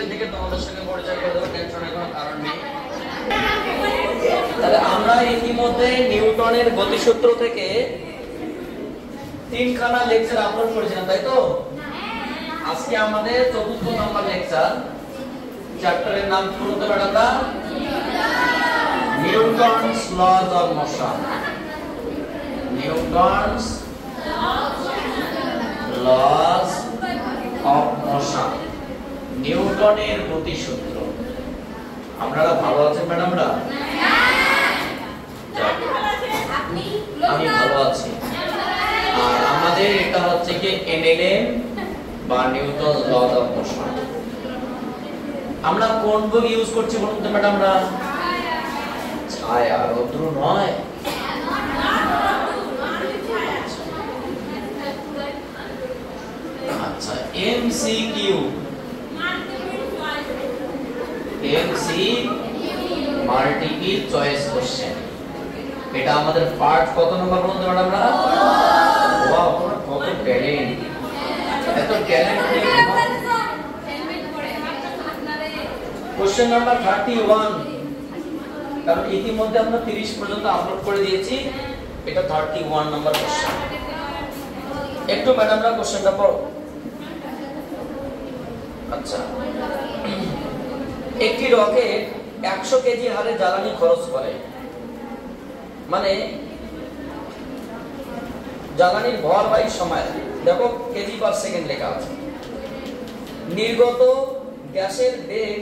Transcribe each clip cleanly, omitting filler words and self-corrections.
শেষের দিকে তোমাদের সঙ্গে পরিচয় করে দেব, টেনশনের কোনো কারণ নেই। তাহলে আমরা ইতিমধ্যে নিউটনের গতিসূত্র থেকে 3খানা লেকচার আপলোড করেছিলাম, তাই তো? আজকে আমাদের 4th নাম্বার লেকচার। চ্যাপ্টারের নাম কি বলতে পারি আমরা? Newton's lodge of motion. Newton's lodge of motion, নিউটনের গতিসূত্র। আপনারা ভালো আছেন ম্যাডামরা? আমি ভালো আছি। আর আমাদের এটা হচ্ছে কি এনএলএম বা নিউটন লজ অফ মোশন। আমরা কোন বই ইউজ করছি বলুন তো ম্যাডামরা? ছায়া, রৌদ্র নয়। আচ্ছা, MCQ, MC multiple choice question. এটা আমাদের পার্ট কত নম্বর বলুন তো ম্যাডামরা? ওয়াও, তোমরা কত ট্যালেন্ট, এত ট্যালেন্ট। কোশ্চেন নাম্বার 31, কারণ ইতিমধ্যে আমরা 30 পর্যন্ত আপলোড করে দিয়েছি। এটা 31 নাম্বার কোশ্চেন। একটু ম্যাডামরা কোশ্চেনটা পড়ো। আচ্ছা, একটি রকেট 100 কেজি হারে জ্বালানি খরচ করে, মানে জ্বালানির ভর বাই সময়, দেখো কেজি পার সেকেন্ড লেখা আছে। নির্গত গ্যাসের বেগ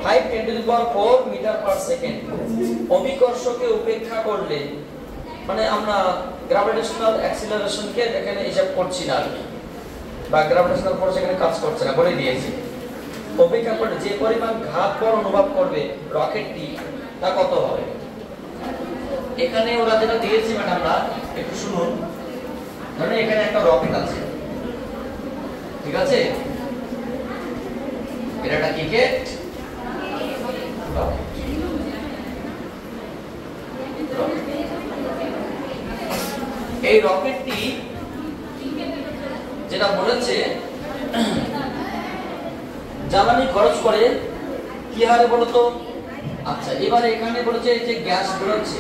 5×10⁴ মিটার পার সেকেন্ড। অভিকর্ষকে উপেক্ষা করলে, মানে আমরা গ্র্যাভিটেশনাল অ্যাক্সিলারেশনকে এখানে হিসাব করছি না আর কি, বা গ্র্যাভিটেশনাল ফোর্স এখানে কাজ করছে না, বলে দিয়েছি। উপেক্ষা করলে যে পরিমাণ ঘাত বল অনুভব করবে রকেটটি, তা কত হবে? এখানে ওরা যেটা দিয়েছে ম্যাডামরা একটু শুনুন। ধরুন এখানে একটা রকেট আছে, ঠিক আছে? এটা একটা ক্রিকেট রকেট। এই রকেটটি যেটা বলেছে জ্বালানি খরচ করে কি হারে বলতো? আচ্ছা, এবারে এখানে বলেছে যে গ্যাস বেরোচ্ছে।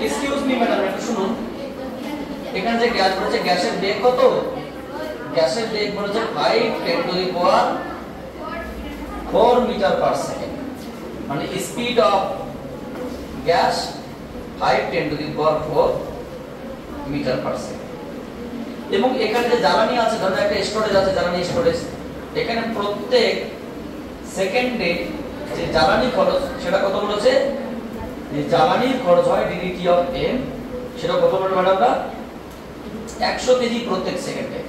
এক্সকিউজ মি ম্যাডাম, একটু শুনুন। এখানে যে গ্যাস বলেছে, গ্যাসের বেগ কত? গ্যাসের বেগ বলেছে 5×4 মিটার পার সেকেন্ড, মানে speed of gas 5×10⁴ metre per second. এবং এখানে যে জ্বালানি আছে, ধরুন একটা স্টোরেজ আছে, জ্বালানি স্টোরেজ, এখানে প্রত্যেক সেকেন্ডে যে জ্বালানি খরচ, সেটা কত বলেছে? যে জ্বালানির খরচ হয় ডিডিটি অফ এম, সেটা কত বলবো ম্যাডামরা? 100 কেজি প্রত্যেক সেকেন্ডে।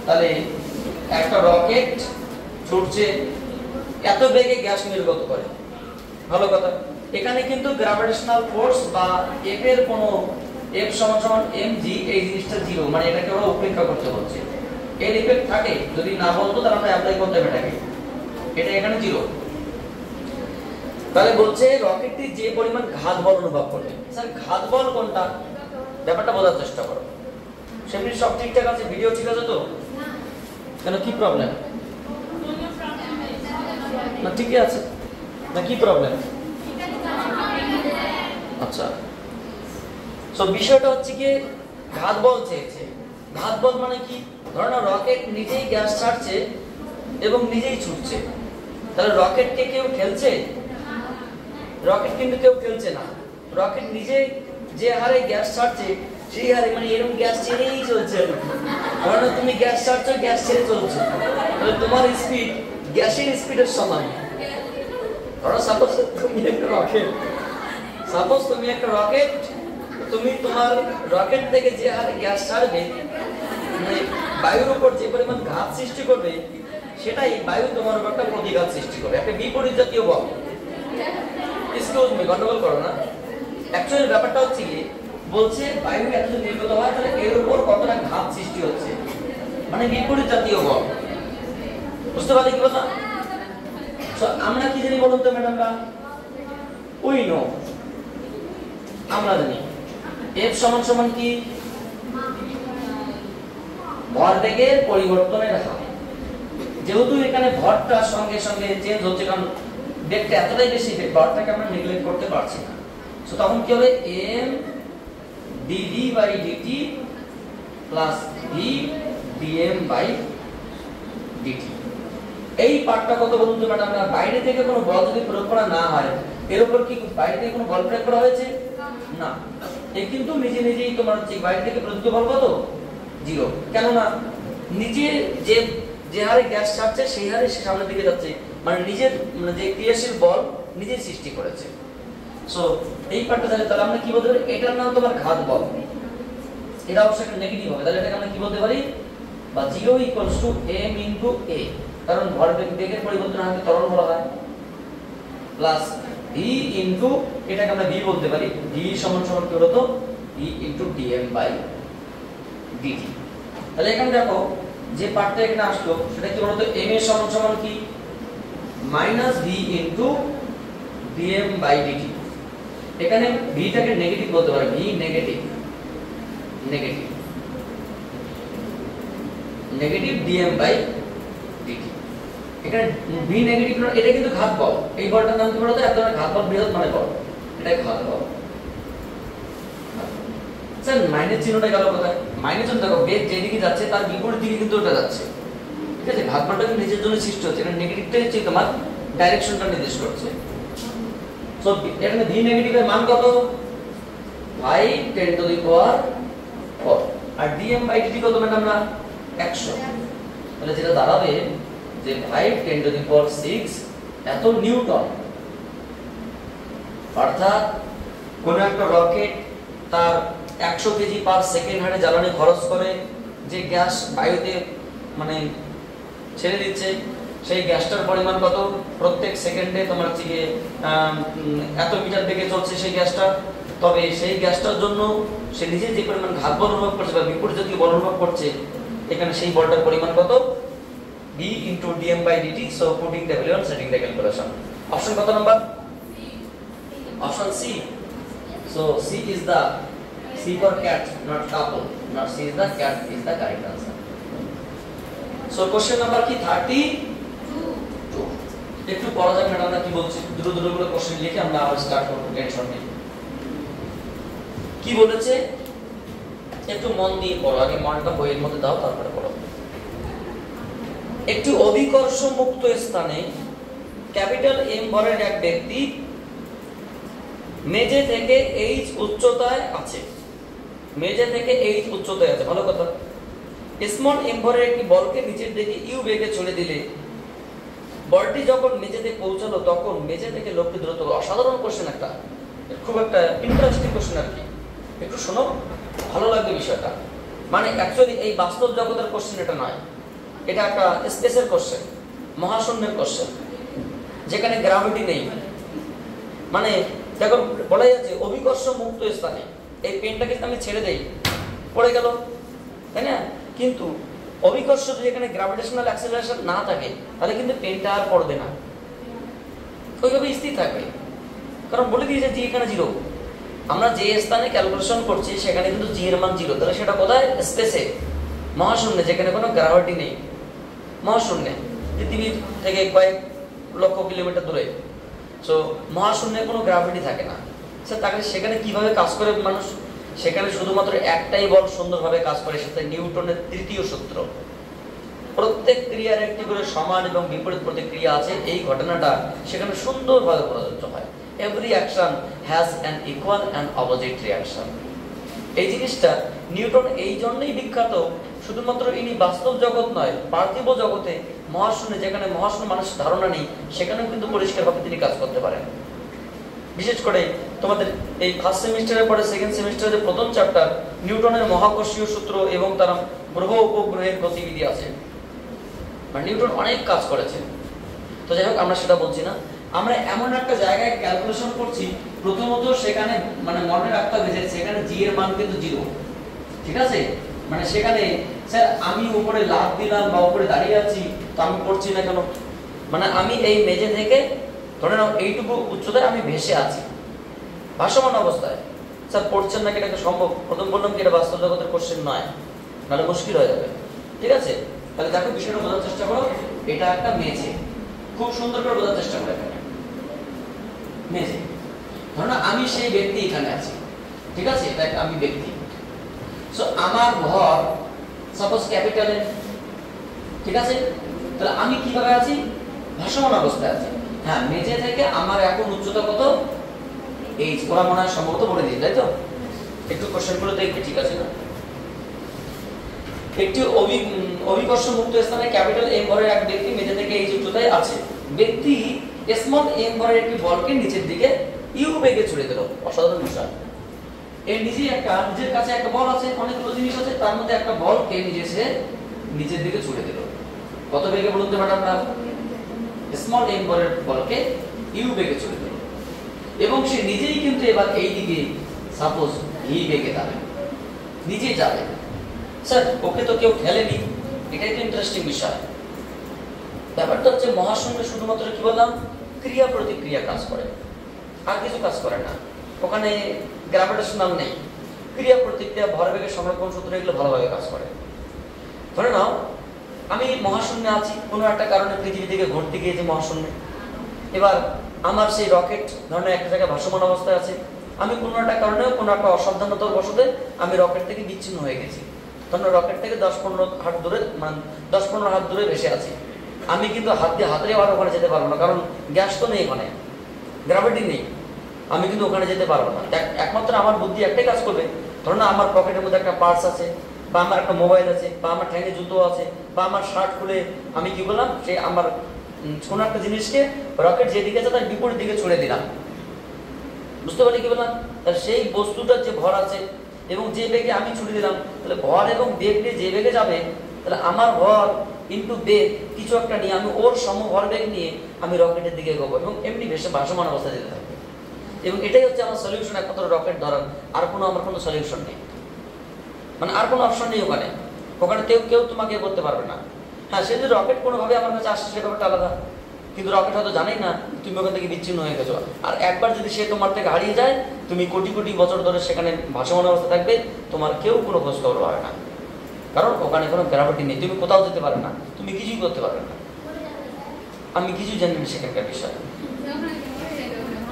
তাহলে একটা রকেট ছুটছে, এত বেগে গ্যাস নির্গত করে, ভালো কথা। এখানে কিন্তু গ্র্যাভিটেশনাল ফোর্স বা এফ এর কোনো F = mg এই জিনিসটা 0, মানে এটাকে ওরা উপেক্ষা করতে বলছে। এর ইফেক্ট থাকে, যদি না বলতো তাহলে আমরা অ্যাপ্লাই করতে হবে এটাকে। এটা এখানে 0। তাহলে বলছে রকেটটি যে পরিমাণ ঘাত বল অনুভব করবে। স্যার ঘাত বল কোনটা? ব্যাপারটা বোঝার চেষ্টা করো। সেমনি সব ঠিকঠাক আছে, ভিডিও ঠিক আছে তো? কেন, কি প্রবলেম? না ঠিকই আছে না, কি প্রবলেম? আচ্ছা, সো বিষয়টা হচ্ছে কি ঘাত বল চেয়েছে। ঘাত বল মানে কি? ধরো না রকেট নিজেই গ্যাস ছাড়ছে এবং নিজেই ছুটছে, তাহলে রকেটকে কেউ ঠেলছে? রকেট কিন্তু কেউ ঠেলছে না। রকেট নিজে যে হারে গ্যাস ছাড়ছে সেই হারে, মানে এরকম গ্যাস ছেড়েই চলছে। ধরো তুমি গ্যাস ছাড়ছো, গ্যাস ছেড়ে চলছো, তাহলে তোমার স্পিড গ্যাসের স্পিডের সমান। ধরো সাপোজ তুমি একটা রকেট, তুমি তোমার রকেট থেকে যে হারে গ্যাস ছাড়বে, মানে বায়ুর উপর যে পরিমাণ ঘাত সৃষ্টি করবে, সেটাই বায়ু তোমার উপর একটা প্রতিঘাত সৃষ্টি করবে, একটা বিপরীত জাতীয় বল। এক্সকিউজ মি, গন্ডগোল করো না। অ্যাকচুয়ালি ব্যাপারটা হচ্ছে কি, বলছে বায়ু এত নির্গত হয়, তাহলে এর উপর কতটা ঘাত সৃষ্টি হচ্ছে, মানে বিপরীত জাতীয় বল। বুঝতে পারলে কি কথা? আমরা কি জানি বলুন তো ম্যাডামরা? উই নো, আমরা জানি F = কি? ভরবেগের পরিবর্তনের হার। যেহেতু এখানে ভরটা সঙ্গে সঙ্গে চেঞ্জ হচ্ছে, কারণ বেগটা এতটাই বেশি, ভরটাকে আমরা নেগলেক্ট করতে পারছি না। সো তখন কি হবে, m dv by dt plus v dm by dt। এই পার্টটা কত বলুন তো ম্যাডাম? বাইরে থেকে কোনো বল যদি প্রয়োগ করা না হয়, এর উপর কি বাইরে থেকে কোনো বল প্রয়োগ করা হয়েছে? না। এই কিন্তু নিজে নিজেই তোমার হচ্ছে বাইরে থেকে প্রযুক্ত বল কত? 0। কেননা নিজে যে যে হারে গ্যাস ছাড়ছে সেই হারে সে সামনের দিকে যাচ্ছে, মানে নিজের মানে যে ক্রিয়াশীল বল নিজে সৃষ্টি করেছে। সো এই পার্টটা তাহলে আমরা কি বলতে পারি? এটার নাম তোমার ঘাত বল। এটা অবশ্যই একটা নেগেটিভ হবে, তাহলে এটাকে আমরা কি বলতে পারি? বা 0 m * a, কারণ বেগের পরিবর্তন হারকে ত্বরণ বলা হয়, প্লাস v এটাকে আমরা v বলতে পারি, v সমান কি হলো তো v dm বাই dt। তাহলে এখানে দেখো যে পার্টটা এখানে আসলো সেটা কি বলতো? m এর সমান কি -v dm বাই dt। এখানে v টাকে নেগেটিভ বলতে পারি, v negative dm by dt। এখানে v নেগেটিভ, এটা কিন্তু ঘাত বল। এই বলটার নাম কি বলতো? এক ধরনের ঘাত বল, বৃহৎ মানে বল, এটাই ঘাত বল। স্যার মাইনাস চিহ্নটা গেল কোথায়? মাইনাস চিহ্ন দেখো বেগ যেদিকে যাচ্ছে তার বিপরীত দিকে কিন্তু ওটা যাচ্ছে, ঠিক আছে? ঘাত বলটা কিন্তু নিজের জন্য সৃষ্টি হচ্ছে, এটা নেগেটিভটা হচ্ছে তোমার ডাইরেকশনটা নির্দেশ করছে। সো এখানে v নেগেটিভের মান কত? 5 × 10⁴। আর dm বাই dt কত ম্যাডাম? আমরা 100। তাহলে যেটা দাঁড়াবে যে 5 × 10⁶ এত নিউটন। অর্থাৎ কোন একটা রকেট তার 100 কেজি পার সেকেন্ড হারে জ্বালানি খরচ করে যে গ্যাস বায়ুতে মানে ছেড়ে দিচ্ছে, সেই গ্যাসটার পরিমাণ কত? প্রত্যেক সেকেন্ডে তোমার হচ্ছে এত মিটার বেগে চলছে সেই গ্যাসটা। তবে সেই গ্যাসটার জন্য সে নিজে যে পরিমাণ ঘাত বল অনুভব করছে বা বিপরীত জাতীয় বল অনুভব করছে, এখানে সেই বলটার পরিমাণ কত? v * dm by dt। so putting the value and setting the calculation. Option কত number? Option C. so c is the c for cat, not couple, not c is the cat is the correct answer. so question number কি 32। একটু পড়া যাক madam আমরা কি বলছি, দ্রুত করে কোশ্চেন লিখে আমরা আবার স্টার্ট করব, টেনশন নেই। কি বলেছে একটু মন দিয়ে পড়ো, আগে মনটা বইয়ের মধ্যে দাও তারপরে পড়ো। একটি অভিকর্ষ মুক্ত স্থানে ক্যাপিটাল M ভরের এক ব্যক্তি মেঝে থেকে h উচ্চতায় আছে, মেঝে থেকে h উচ্চতায় আছে, ভালো কথা। স্মল m ভরের একটি বলকে নিচের দিকে u বেগে ছুড়ে দিলে বলটি যখন মেঝেতে পৌঁছালো তখন মেঝে থেকে লোকটি দ্রুত, অসাধারণ কোশ্চেন, একটা খুব একটা ইন্টারেস্টিং কোশ্চেন আর কি, একটু শোনো ভালো লাগবে বিষয়টা। মানে অ্যাকচুয়ালি এই বাস্তব জগতের কোশ্চেন এটা নয়, এটা একটা স্পেসের কোশ্চেন, মহাশূন্যের কোশ্চেন, যেখানে গ্র্যাভিটি নেই। মানে দেখো বলা যাচ্ছে অভিকর্ষ মুক্ত স্থানে, এই পেনটাকে আমি ছেড়ে দেই পড়ে গেল, তাই না? কিন্তু অভিকর্ষ যদি এখানে গ্র্যাভিটেশনাল অ্যাক্সিলারেশন না থাকে তাহলে কিন্তু পেনটা আর পড়বে না, ওইভাবে স্থির থাকবে। কারণ বলে দিয়েছে জি এখানে 0, আমরা যে স্থানে ক্যালকুলেশন করছি সেখানে কিন্তু জি এর মান 0, তাহলে সেটা কোথায়? স্পেসে, মহাশূন্যে, যেখানে কোনো গ্র্যাভিটি নেই। মহাশূন্যে পৃথিবী থেকে কয়েক লক্ষ কিলোমিটার দূরে, সো মহাশূন্যে কোনো গ্র্যাভিটি থাকে না। স্যার তাহলে সেখানে কিভাবে কাজ করে মানুষ? সেখানে শুধুমাত্র একটাই বল সুন্দরভাবে কাজ করে, সেটা নিউটনের তৃতীয় সূত্র। প্রত্যেক ক্রিয়ার একটি করে সমান এবং বিপরীত প্রতিক্রিয়া আছে, এই ঘটনাটা সেখানে সুন্দরভাবে প্রযোজ্য হয়। Every action has an equal and opposite reaction. এই জিনিসটা নিউটন এই জন্যই বিখ্যাত, শুধুমাত্র ইনি বাস্তব জগৎ নয়, পার্থিব জগতে মহাশূন্যে, যেখানে মহাশূন্য মানুষের ধারণা নেই, সেখানেও কিন্তু পরিষ্কারভাবে তিনি কাজ করতে পারেন। বিশেষ করে তোমাদের এই ফার্স্ট সেমিস্টারের পরে সেকেন্ড সেমিস্টারের প্রথম চ্যাপ্টার নিউটনের মহাকর্ষীয় সূত্র এবং তার গ্রহ উপগ্রহের গতিবিধি আছে, মানে নিউটন অনেক কাজ করেছেন। তো যাই হোক আমরা সেটা বলছি না, আমরা এমন একটা জায়গায় ক্যালকুলেশন করছি, প্রথমত সেখানে মানে মনে রাখতে হবে যে সেখানে জি এর মান কিন্তু 0, ঠিক আছে? মানে সেখানে স্যার আমি উপরে লাফ দিলাম বা উপরে দাঁড়িয়ে আছি, তো আমি পড়ছি না কেন? মানে আমি এই মেঝে থেকে ধরে নাও এইটুকু উচ্চতায় আমি ভেসে আছি ভাসমান অবস্থায়, স্যার পড়ছেন না, এটা সম্ভব? প্রথম বললাম কি এটা বাস্তব জগতের কোশ্চেন নয়, নাহলে মুশকিল হয়ে যাবে। ঠিক আছে? তাহলে দেখো বিষয়টা বোঝার চেষ্টা করো। এটা একটা মেঝে, খুব সুন্দর করে বোঝার চেষ্টা করো। এখানে মেঝে, ধরো না আমি সেই ব্যক্তি এখানে আছি, ঠিক আছে? এটা আমি ব্যক্তি। সো আমার ভর সাপোজ ক্যাপিটাল এ, ঠিক আছে? তাহলে আমি কিভাবে আছি? ভাসমান অবস্থায় আছি। হ্যাঁ, মেঝে থেকে আমার এখন উচ্চতা কত? এই ওরা মনে হয় সম্ভবত বলে দিই, তাই তো? একটু কোশ্চেন গুলো দেখবে, ঠিক আছে না? একটি অভিকর্ষ মুক্ত স্থানে ক্যাপিটাল এম ভরের এক ব্যক্তি মেঝে থেকে এই উচ্চতায় আছে। ব্যক্তি স্মল এম ভরের একটি বলকে নিচের দিকে ইউ বেগে ছুড়ে দিল। অসাধারণ বিষয়। এর নিজের কাছে একটা বল আছে, অনেকগুলো জিনিস আছে, তার মধ্যে একটা বলকে নিচের দিকে ছুড়ে দিল। কত বেগে বলুন তো ম্যাডাম? স্মল এম ভরের বলকে ইউ বেগে ছুড়ে দিল এবং সে নিজেই কিন্তু এবার এই দিকে সাপোজ ভি বেগে যাবে, নিজেই যাবে। স্যার ওকে তো কেউ ঠেলেনি, এটাই তো ইন্টারেস্টিং বিষয়। ব্যাপারটা হচ্ছে মহাশূন্যে শুধুমাত্র কি বললাম, ক্রিয়া প্রতিক্রিয়া কাজ করে, আর কিছু কাজ করে না। ওখানে গ্র্যাভিটেশনাল নেই, ক্রিয়া প্রতিক্রিয়া, ভরবেগের সংরক্ষণ সূত্র এগুলো ভালোভাবে কাজ করে। ধরে নাও আমি মহাশূন্যে আছি, কোনো একটা কারণে পৃথিবী থেকে ঘুরতে গিয়েছে মহাশূন্যে। এবার আমার সেই রকেট ধরনের একটা জায়গায় ভাসমান অবস্থায় আছে, আমি কোনো একটা কারণে, কোনো একটা অসাবধানতার বশতে আমি রকেট থেকে বিচ্ছিন্ন হয়ে গেছি। ধরুন রকেট থেকে 10-15 হাত দূরে, মানে 10-15 হাত দূরে ভেসে আছি। আমি কিন্তু হাত দিয়ে আর ওখানে যেতে পারবো না, কারণ গ্যাস তো নেই, ওখানে গ্র্যাভিটি নেই। আমি কিন্তু ওখানে যেতে পারবো না। একমাত্র আমার বুদ্ধি একটাই কাজ করবে। ধরুন আমার পকেটের মধ্যে একটা পার্স আছে, বা আমার একটা মোবাইল আছে, বা আমার ঠ্যাঙে জুতো আছে, বা আমার শার্ট খুলে আমি কি বললাম, সে আমার কোনো একটা জিনিসকে রকেট যেদিকে আছে তার বিপরীত দিকে ছুড়ে দিলাম। বুঝতে পারলি কি বললাম? তাহলে সেই বস্তুটার যে ভর আছে এবং যে বেগে আমি ছুড়ে দিলাম, তাহলে ভর এবং বেগ দিয়ে যে বেগে যাবে, তাহলে আমার ভর ইন্টু বেগ কিছু একটা নিয়ে আমি ওর সমভর বেগ নিয়ে আমি রকেটের দিকে এগোবো এবং এমনি ভেসে ভাসমান অবস্থায় যেতে থাকবে। এবং এটাই হচ্ছে আমার সলিউশন, একমাত্র রকেট ধরার। আর আমার কোনো সলিউশন নেই, মানে আর কোনো অপশন নেই ওখানে। ওখানে কেউ তোমাকে করতে পারবে না। হ্যাঁ, সে যদি রকেট কোনোভাবে আমার কাছে আসছে সে ব্যাপারটা আলাদা, কিন্তু রকেট হয়তো জানেই না তুমি ওখান থেকে বিচ্ছিন্ন হয়ে গেছো। আর একবার যদি সে তোমার থেকে হারিয়ে যায়, তুমি কোটি কোটি বছর ধরে সেখানে ভাসমান অবস্থা থাকবে, তোমার কেউ কোনো খোঁজ খবর পাবে না, কারণ ওখানে কোনো গ্র্যাভিটি নেই। তুমি কোথাও যেতে পারবে না, তুমি কিছুই করতে পারবে না। আমি কিছুই জানি না সেখানকার বিষয়ে।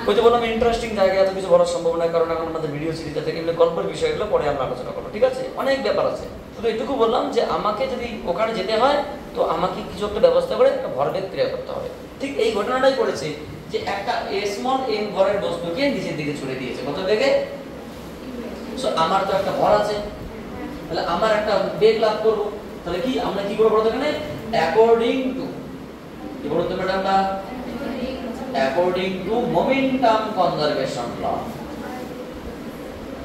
ওই তো বললাম ইন্টারেস্টিং জায়গা, এত কিছু বলার সম্ভব নয়, কারণ এখন আমাদের ভিডিও সিরিজ থেকে এগুলো গল্পের বিষয়গুলো পরে আমরা আলোচনা করবো, ঠিক আছে? অনেক ব্যাপার আছে। শুধু এটুকু বললাম যে আমাকে যদি ওখানে যেতে হয়, তো আমাকে কিছু একটা ব্যবস্থা করে একটা ভরবেগ ক্রিয়া করতে হবে। ঠিক এই ঘটনাটাই করেছে যে একটা স্মল এম ভরের বস্তুকে নিচের দিকে ছুড়ে দিয়েছে কত বেগে। সো আমার তো একটা ভর আছে, তাহলে আমার একটা বেগ লাভ করবো। তাহলে কি আমরা কি করবো এখানে? অ্যাকর্ডিং টু কি বলতো ম্যাডামটা? According to momentum conservation law.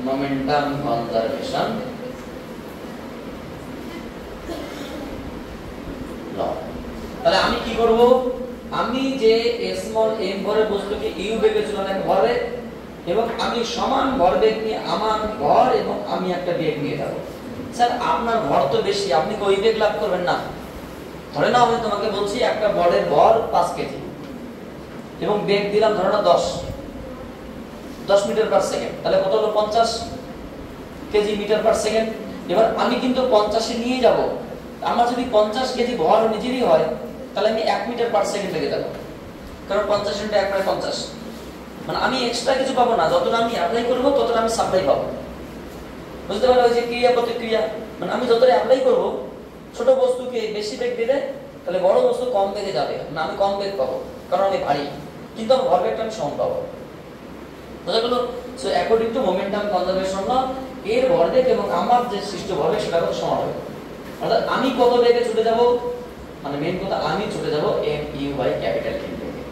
Momentum conservation law. তাহলে আমি কি করব? আমি যে স্মল এম ভরের বস্তুকে ইউ বেগে চলনের ভরে এবং আমি সমান ভরবেগ নিয়ে আমার ভর এবং আমি একটা বেগ নিয়ে যাব। স্যার আপনার ভর তো বেশি, আপনি কি ওই বেগ লাভ করবেন না? ধরে নাও আমি তোমাকে বলছি একটা বলের ভর 5 কেজি এবং বেগ দিলাম ধরো না 10 মিটার পার সেকেন্ড, তাহলে কত হলো? 50 কেজি মিটার পার সেকেন্ড। এবার আমি কিন্তু 50 এ নিয়ে যাব। আমার যদি 50 কেজি ভর নিজেরই হয়, তাহলে আমি 1 মিটার পার সেকেন্ড লেগে যাব, কারণ 50 ইনটু 1 মানে 50। মানে আমি এক্সট্রা কিছু পাবো না, যতটা আমি অ্যাপ্লাই করব ততটা আমি সাপ্লাই পাবো। বুঝতে পারলে? ওই যে ক্রিয়া প্রতিক্রিয়া, মানে আমি যতটা অ্যাপ্লাই করব, ছোট বস্তুকে বেশি বেগ দিলে তাহলে বড় বস্তু কম বেগে যাবে, না আমি কম বেগ পাবো কারণ আমি ভারী, কিন্তু আমার ভরবেগটা আমি সমান পাবো। বুঝা গেল? So according to momentum conservation law, এর ভরবেগ এবং আমার যে সৃষ্ট ভরবেগ সেটা কত সমান হবে। অর্থাৎ আমি কত বেগে ছুটে যাব, মানে মেইন কথা আমি ছুটে যাব M U by capital M বেগে।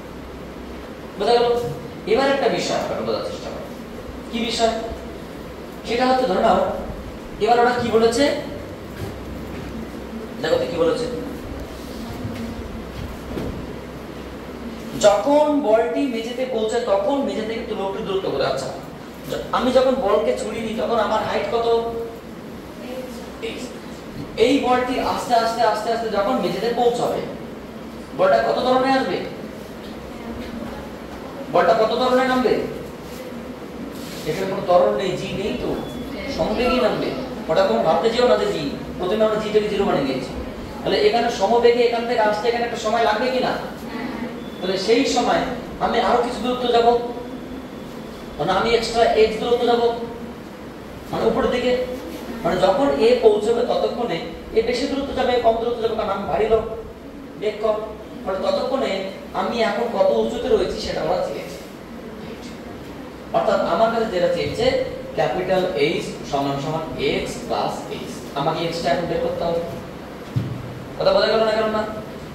বুঝা গেল? এবার একটা বিষয় আপনারা বোঝার চেষ্টা করুন। কি বিষয়? সেটা হচ্ছে ধরে নাও এবার ওরা কি বলেছে, দেখো তো কি বলেছে। যখন বলটি মেঝেতে পৌঁছায় তখন মেঝে থেকে একটু লোকটি দূরত্ব করে। আচ্ছা, আমি যখন বলকে ছুড়ি দিই তখন আমার হাইট কত? এই বলটি আস্তে আস্তে আস্তে আস্তে যখন মেঝেতে পৌঁছাবে, বলটা কত ধরনের আসবে? বলটা কত ধরনের নামবে? এখানে কোনো ত্বরণ নেই, জি নেই, তো সমবেগই নামবে। ওটা কোনো ভাবতে যেও না যে জি, প্রথমে আমরা জিটাকে জিরো বানিয়ে দিয়েছি। তাহলে এখানে সমবেগে এখান থেকে আসতে এখানে একটা সময় লাগবে কিনা? তাহলে সেই সময় আমি আরো কিছু দূরত্ব যাব, মানে আমি এক্সট্রা x দূরত্ব যাব, মানে উপরের দিকে, মানে যখন এ পৌঁছবে ততক্ষণে এ বেশি দূরত্ব যাবে, কম দূরত্ব যাবে, কারণ আমি ভারী লোক, বেগ কম, মানে ততক্ষণে আমি এখন কত উঁচুতে রয়েছি সেটা ওরা চেয়েছে। অর্থাৎ আমার কাছে যেটা চেয়েছে ক্যাপিটাল H সমান সমান x প্লাস h, আমাকে x টা এখন বের করতে হবে। কথা বোঝা গেল না? কেন না?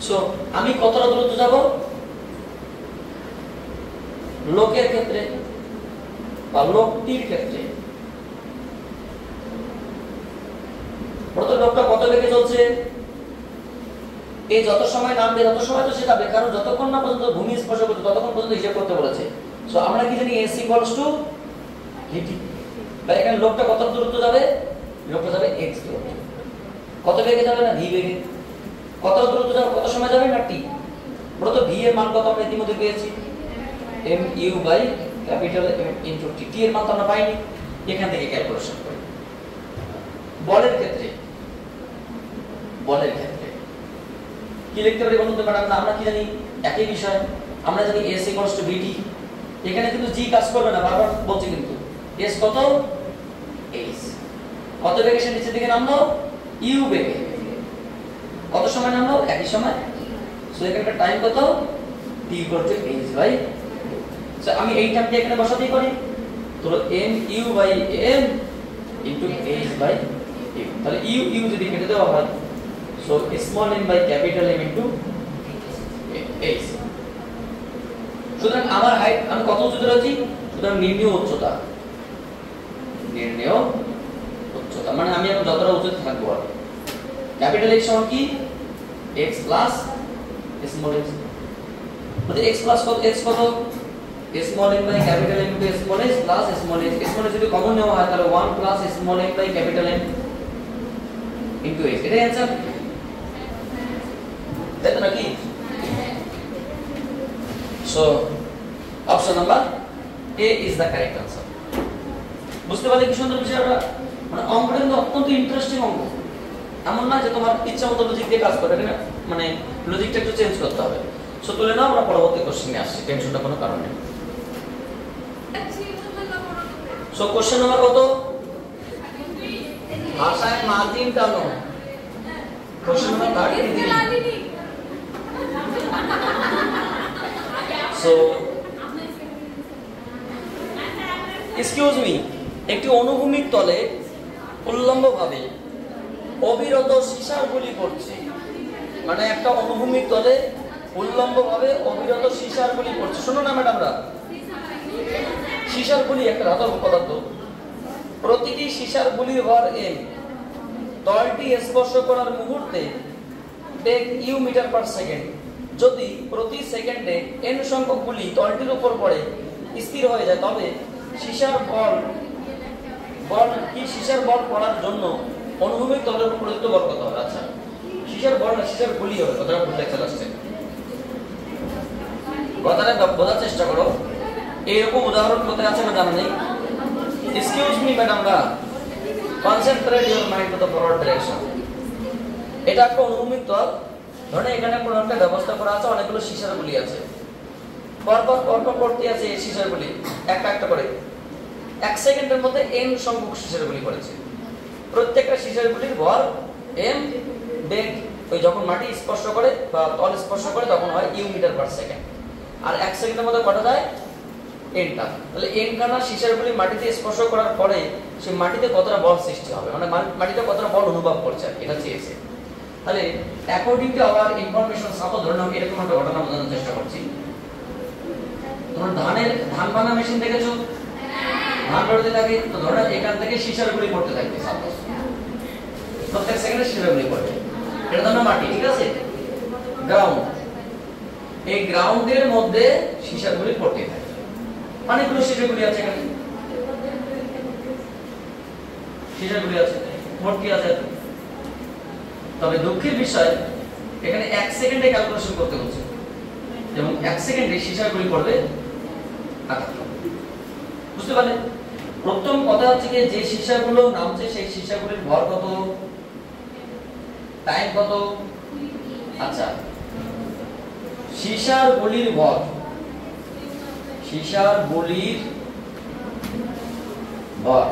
সো আমি কতটা দূরত্ব যাব লোকের ক্ষেত্রে বা লোকটির ক্ষেত্রে, প্রথম লোকটা কত বেগে চলছে, এই যত সময় নামবে তত সময় তো সে যাবে, কারণ যতক্ষণ না পর্যন্ত ভূমি স্পর্শ করতে ততক্ষণ পর্যন্ত হিসাব করতে বলেছে। সো আমরা কি জানি s ইকুয়ালস টু vt, তাই এখানে লোকটা কত দূরত্ব যাবে, লোকটা যাবে x দূরত্ব। কত বেগে যাবে না v বেগে, কত দূরত্ব যাবে কত সময় যাবে না t। মূলত v এর মান কত আমরা ইতিমধ্যে পেয়েছি, mu by capital M into t, t এর মান তো আমরা পাইনি, এখান থেকে ক্যালকুলেশন করি। বলের ক্ষেত্রে কি লিখতে পারি বলুন তো ম্যাডাম? আমরা কি জানি একই বিষয়, আমরা জানি s ইকুয়ালস টু vt। এখানে কিন্তু g কাজ করবে না, বারবার বলছি কিন্তু s কত h, কত বেগে সে নিচের দিকে নামলো, u বেগে, কত সময় নামলো, একই সময়। সো এখানকার টাইম কত, t equal to h by, so আমি এই টার্মটি এখানে বসাতেই পারি, তো mu by m into h by u, তাহলে u যদি কেটে দেওয়া হয়, so small m by capital M into h। সুতরাং আমার হাইট, আমি কত উচ্চতা রয়েছি, সুতরাং নির্ণেয় উচ্চতা মানে আমি এখন যতটা উচ্চতা থাকবো, আর ক্যাপিটাল H সমান কি x প্লাস স্মল h, মানে x প্লাস কত, x কত, small m by capital M into small h plus small h, small h যদি কমন নেওয়া হয় তাহলে 1 plus small m by capital M into h, এটাই অ্যানসার, তাই তো নাকি? So option number A is the correct answer. বুঝতে পারলে কি সুন্দর বিষয়টা? মানে অঙ্কটা কিন্তু অত্যন্ত ইন্টারেস্টিং অঙ্ক, এমন না যে তোমার ইচ্ছা মতো লজিক দিয়ে কাজ করবে, না, মানে লজিকটা একটু চেঞ্জ করতে হবে। সো তুলে নাও, আমরা পরবর্তী কোশ্চেনে আসছি, টেনশনটা কোনো কারণ নেই। সো কোশ্চেন নাম্বার কত, ভাষায় মার্জিন টানো, question number 33। So excuse me, একটি অনুভূমিক তলে উল্লম্বভাবে অবিরত সীসার গুলি পড়ছে, মানে একটা অনুভূমিক তলে উল্লম্বভাবে অবিরত সীসার গুলি পড়ছে। শোনো না ম্যাডামরা, সীসার গুলি একটা ধাতব পদার্থ, প্রতিটি সীসার গুলির ভর m, তলটি স্পর্শ করার মুহূর্তে বেগ u মিটার পার সেকেন্ড। যদি প্রতি সেকেন্ডে n সংখ্যক গুলি তলটির উপর পড়ে স্থির হয়ে যায়, তবে সীসার বল পড়ার জন্য অনুভূমিক তলের উপর প্রযুক্ত বল কত হবে? আচ্ছা, সীসার বল না, সীসার গুলি হবে, কথাটা ভুল লেখা আসছে, কথাটা বোঝার চেষ্টা করো। এইরকম উদাহরণ কোথায় আছে না জানা নেই? এক্সকিউজ মি ম্যাডামরা, concentrate your mind to the forward direction. এটা একটা অনুভূমিক তল, ধরে এখানে কোনো একটা ব্যবস্থা করা আছে, অনেকগুলো সীসার গুলি আছে, পরপর পড়তে আছে এই সীসার গুলি একটা একটা করে, 1 সেকেন্ডের মধ্যে n সংখ্যক সীসার গুলি করেছে। প্রত্যেকটা সীসার গুলির ভর m, বেগ ওই যখন মাটি স্পর্শ করে বা তল স্পর্শ করে তখন হয় u মিটার পার সেকেন্ড, আর 1 সেকেন্ডের মধ্যে কটা যায়, n টা। তাহলে n খানা সীসার গুলি মাটিতে স্পর্শ করার পরে সেই মাটিতে কতটা বল সৃষ্টি হবে, মানে মাটিতে কতটা বল অনুভব করছে, এটা চেয়েছে। তাহলে according to our information, suppose ধরে নাও এরকম একটা ঘটনা বোঝানোর চেষ্টা করছি। তোমরা ধান ভাঙা মেশিন দেখেছো, ধান পড়তে থাকে, তো ধরো এখান থেকে সীসার গুলি পড়তে থাকবে, সাপোজ প্রত্যেক সেকেন্ডে সীসার গুলি পড়বে, এটা ধরো মাটি, ঠিক আছে, গ্রাউন্ড, এই গ্রাউন্ডের মধ্যে সীসার গুলি পড়তে থাকে, অনেকগুলো সীসার গুলি আছে, এখানে সীসার গুলি আছে, ভর্তি আছে। তবে দুঃখের বিষয়, এখানে 1 সেকেন্ডে ক্যালকুলেশন করতে হচ্ছে, এবং 1 সেকেন্ডে সীসার গুলি পড়বে 78। বুঝতে পারলে? প্রথম কথা হচ্ছে যে সীসাগুলো নামছে সেই সীসাগুলির ভর কত, টাইম কত, আচ্ছা, সীসার গুলির ভর, সীসার গুলির ভর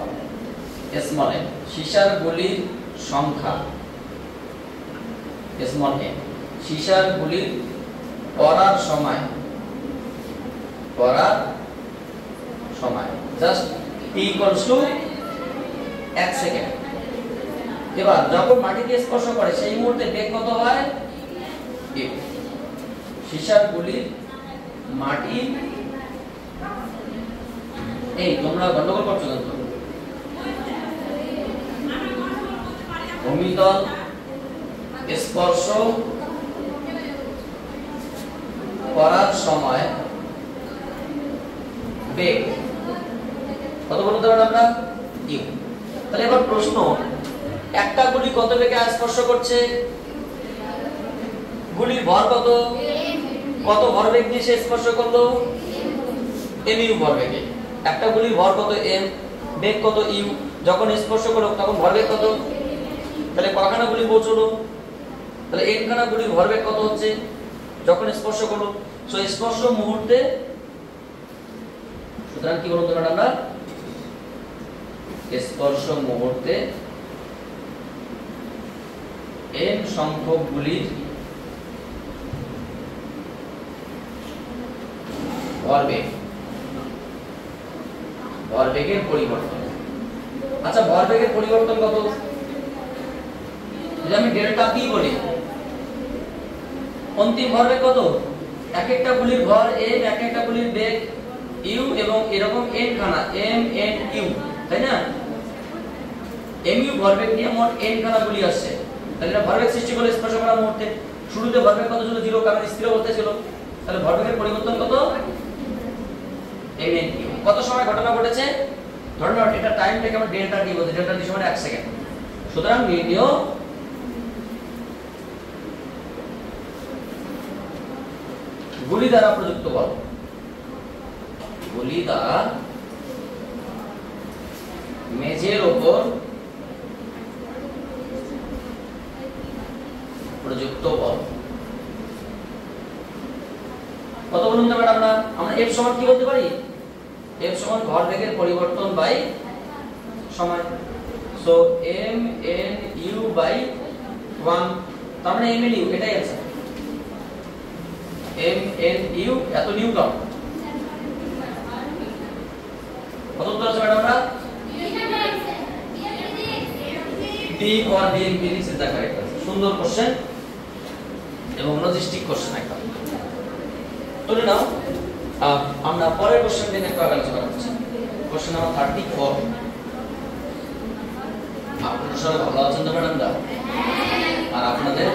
স্মল এম, সীসার গুলির সংখ্যা স্মল এম, সীসার গুলির পড়ার সময়, পড়ার সময় just T equals to 1 second. এবার যখন মাটিতে স্পর্শ করে সেই মুহূর্তে বেগ কত হয়? সীসার গুলির মাটি, এই তোমরা গন্ডগোল করছো কিন্তু, ভূমিতল স্পর্শ করার সময় বেগ কত বলতে পারবো আমরা? ইউ। তাহলে এবার প্রশ্ন, একটা গুলি কত বেগে স্পর্শ করছে? গুলির ভর কত? কত ভরবেগ নিয়ে সে স্পর্শ করলো? এম ইউ ভরবেগে। একটা গুলির ভর কত? এম, বেগ কত? ইউ। যখন স্পর্শ করলো তখন ভরবেগ কত? তাহলে কখানা গুলি পৌঁছলো? তাহলে এন খানা গুলির ভরবেগ কত হচ্ছে যখন স্পর্শ করলো? সো স্পর্শ মুহূর্তে, সুতরাং কি বলতে পারি আমরা? স্পর্শ মুহূর্তে এন সংখ্যক গুলির ভরবেগ, ভরবেগের পরিবর্তন। আচ্ছা, ভরবেগের পরিবর্তন কত? যদি আমি ডেল্টা পি বলি, অন্তিম ভরবেগ কত? এক একটা গুলির ভর এম, এক একটা গুলির বেগ ইউ, এবং এরকম এন খানা এম এন ইউ, তাই না? এম ইউ ভরবেগ নিয়ে মোট এন খানা গুলি আসছে। তাহলে এটা ভরবেগ সৃষ্টি করে স্পর্শ করার মুহূর্তে। শুরুতে ভরবেগ কত ছিল? 0, কারণ স্থির অবস্থায় ছিল। তাহলে ভরবেগের পরিবর্তন কত? M N U. কত সময় ঘটনা ঘটেছে? ধরে নাও এটা টাইমটাকে আমরা ডেল্টা টি বলছি, ডেল্টা টি সমান 1 সেকেন্ড। সুতরাং নির্ণয় গুলি দ্বারা প্রযুক্ত বল, গুলি দ্বারা মেঝের উপর প্রযুক্ত বল কত বলুন তো ম্যাডাম? আমরা এফ সমান কি বলতে পারি? এফ সমান ভরবেগের পরিবর্তন বাই সময়। So M N U by 1, তার মানে এম এন ইউ, এটাই आंसर। এম এন ইউ এত নিউটন। কত উত্তর আছে ম্যাডাম? আমরা B for being physics is the correct answer. সুন্দর কোশ্চেন এবং লজিস্টিক কোশ্চেন একদম। তুলে নাও, আমরা পরের কোশ্চেন নিয়ে একটু আলোচনা করছি। Question number 34। আপনারা সবাই ভালো আছেন তো ম্যাডাম? দা আর আপনাদের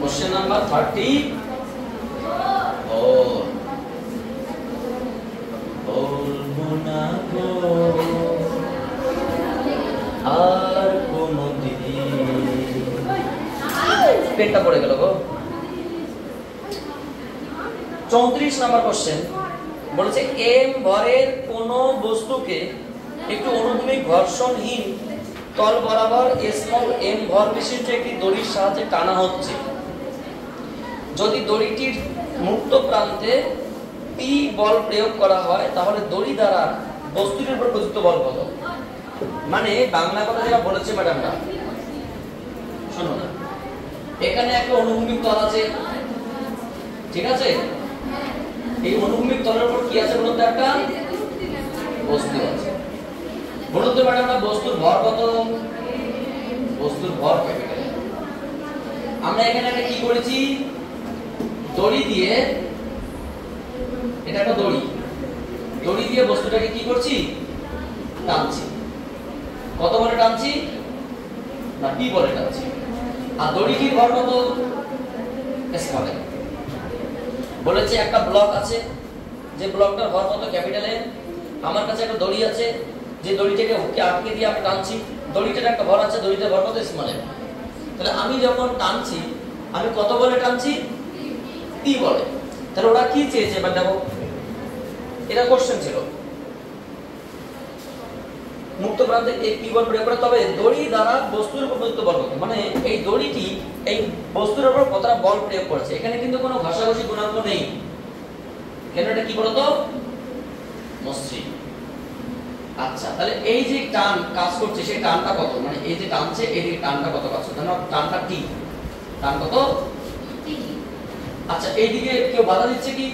কোশ্চেন নাম্বার 34। বলবো না গো আর কোনদিন, পেটটা পড়ে গেল গো। 34 নাম্বার কোশ্চেন বলেছে, এম ভরের কোন বস্তুকে একটু অনুভূমিক ঘর্ষণহীন তল বরাবর স্মল এম ভর বিশিষ্ট একটি দড়ির সাহায্যে টানা হচ্ছে। যদি দড়িটির মুক্ত প্রান্তে পি বল প্রয়োগ করা হয় তাহলে দড়ি দ্বারা বস্তুর উপর প্রযুক্ত বল কত? মানে বাংলা কথা যেটা বলেছে ম্যাডামরা, শোনো না, এখানে একটা অনুভূমিক তল আছে, ঠিক আছে? এই অনুভূমিক তলের উপর কি আছে বলুন তো? একটা বস্তু আছে। বলুন তো ম্যাডামরা, বস্তুর ভর কত? বস্তুর ভর ক্যাপিটাল। আমরা এখানে একটা কি করেছি? দড়ি দিয়ে, এটা একটা দড়ি, দড়ি দিয়ে বস্তুটাকে কি করছি? টানছি। কত বলে টানছি? না, পি বলে টানছি। আর দড়িটির ভর কত? Small M. বলেছে একটা ব্লক আছে, যে ব্লকটার ভর কত? Capital M. আমার কাছে একটা দড়ি আছে, যে দড়িটাকে হুকে আটকে দিয়ে আমি টানছি, দড়িটার একটা ভর আছে, দড়িটার ভর কত? Small M. তাহলে আমি যখন টানছি, আমি কত বলে টানছি? পি বলে। তাহলে ওরা কি চেয়েছে এবার দেখো, এটা কোশ্চেন ছিল। মুক্ত মুক্ত প্রান্তে এই পি বল প্রয়োগ করে, তবে দড়ি দ্বারা বস্তুর উপর প্রযুক্ত বল কত, মানে এই দড়িটি এই বস্তুর উপর কতটা বল প্রয়োগ করেছে। এখানে কিন্তু কোনো ঘষাঘষি গুণাঙ্ক নেই, কেন এটা কি বলতো মসৃণ। আচ্ছা, তাহলে এই যে টান কাজ করছে সেই টানটা কত, মানে এই যে টানছে এই যে টানটা কত কাজ করছে, ধরো টানটা টি, টান কত টি। আচ্ছা, এইদিকে কেউ বাধা দিচ্ছে কি,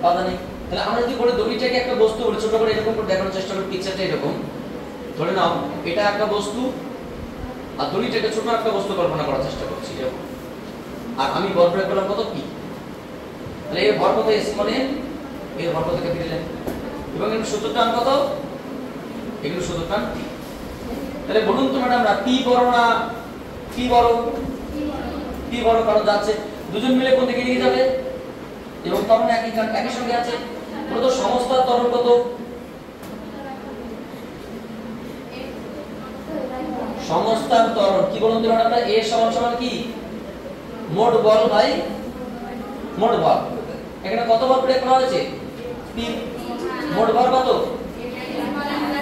বাধা নেই। তাহলে আমরা যদি বলি দড়িটাকে একটা বস্তু বলে ছোট করে এরকম করে দেখানোর চেষ্টা করি, পিকচারটা এরকম ধরে নাও এটা একটা বস্তু আর দড়িটাকে ছোট একটা বস্তু কল্পনা করার চেষ্টা করছি এরকম, আর আমি বল প্রয়োগ করলাম কত পি, তাহলে এর ভর কত s মানে এর ভর কত ক্যাপিটাল M, এবং এর সূত্র টান কত, এগুলো সূত্র টান টি। তাহলে বলুন তো ম্যাডাম পি বড় না পি বড়, পি বড়, কারণ যাচ্ছে দুজন মিলে কোন দিকে নিয়ে যাবে এবং তখন একই সঙ্গে আছে। বলো তো সমস্ত ত্বরণ কত, সমস্ত ত্বরণ কি বলুন তো ম্যাডাম, a সমান সমান কি মোট বল বাই মোট ভর। এখানে কত বল প্রয়োগ করা হয়েছে p, মোট ভর কত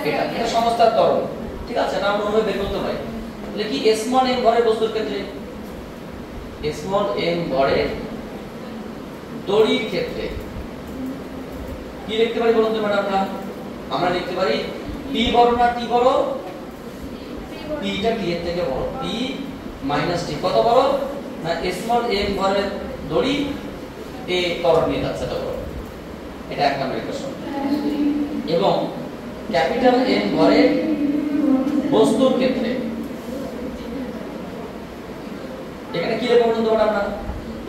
এটা, এটা সমস্ত ত্বরণ, ঠিক আছে, এটা আমরা ওভাবে বের করতে পারি। তাহলে কি স্মল m ভরের বস্তুর ক্ষেত্রে, স্মল m ভরের দড়ির ক্ষেত্রে কি লিখতে পারি বলুন তো ম্যাডাম, আমরা লিখতে পারি p বড় না t বড়, p টা t এর থেকে বড়, p মাইনাস t কত বড় না স্মল m ভরের দড়ি a ত্বরণ নিয়ে যাচ্ছে এটা বড়, এটা এক নম্বর ইকুয়েশন। এবং ক্যাপিটাল M ভরের বস্তুর ক্ষেত্রে এখানে কি লিখবো বলুন তো ম্যাডাম,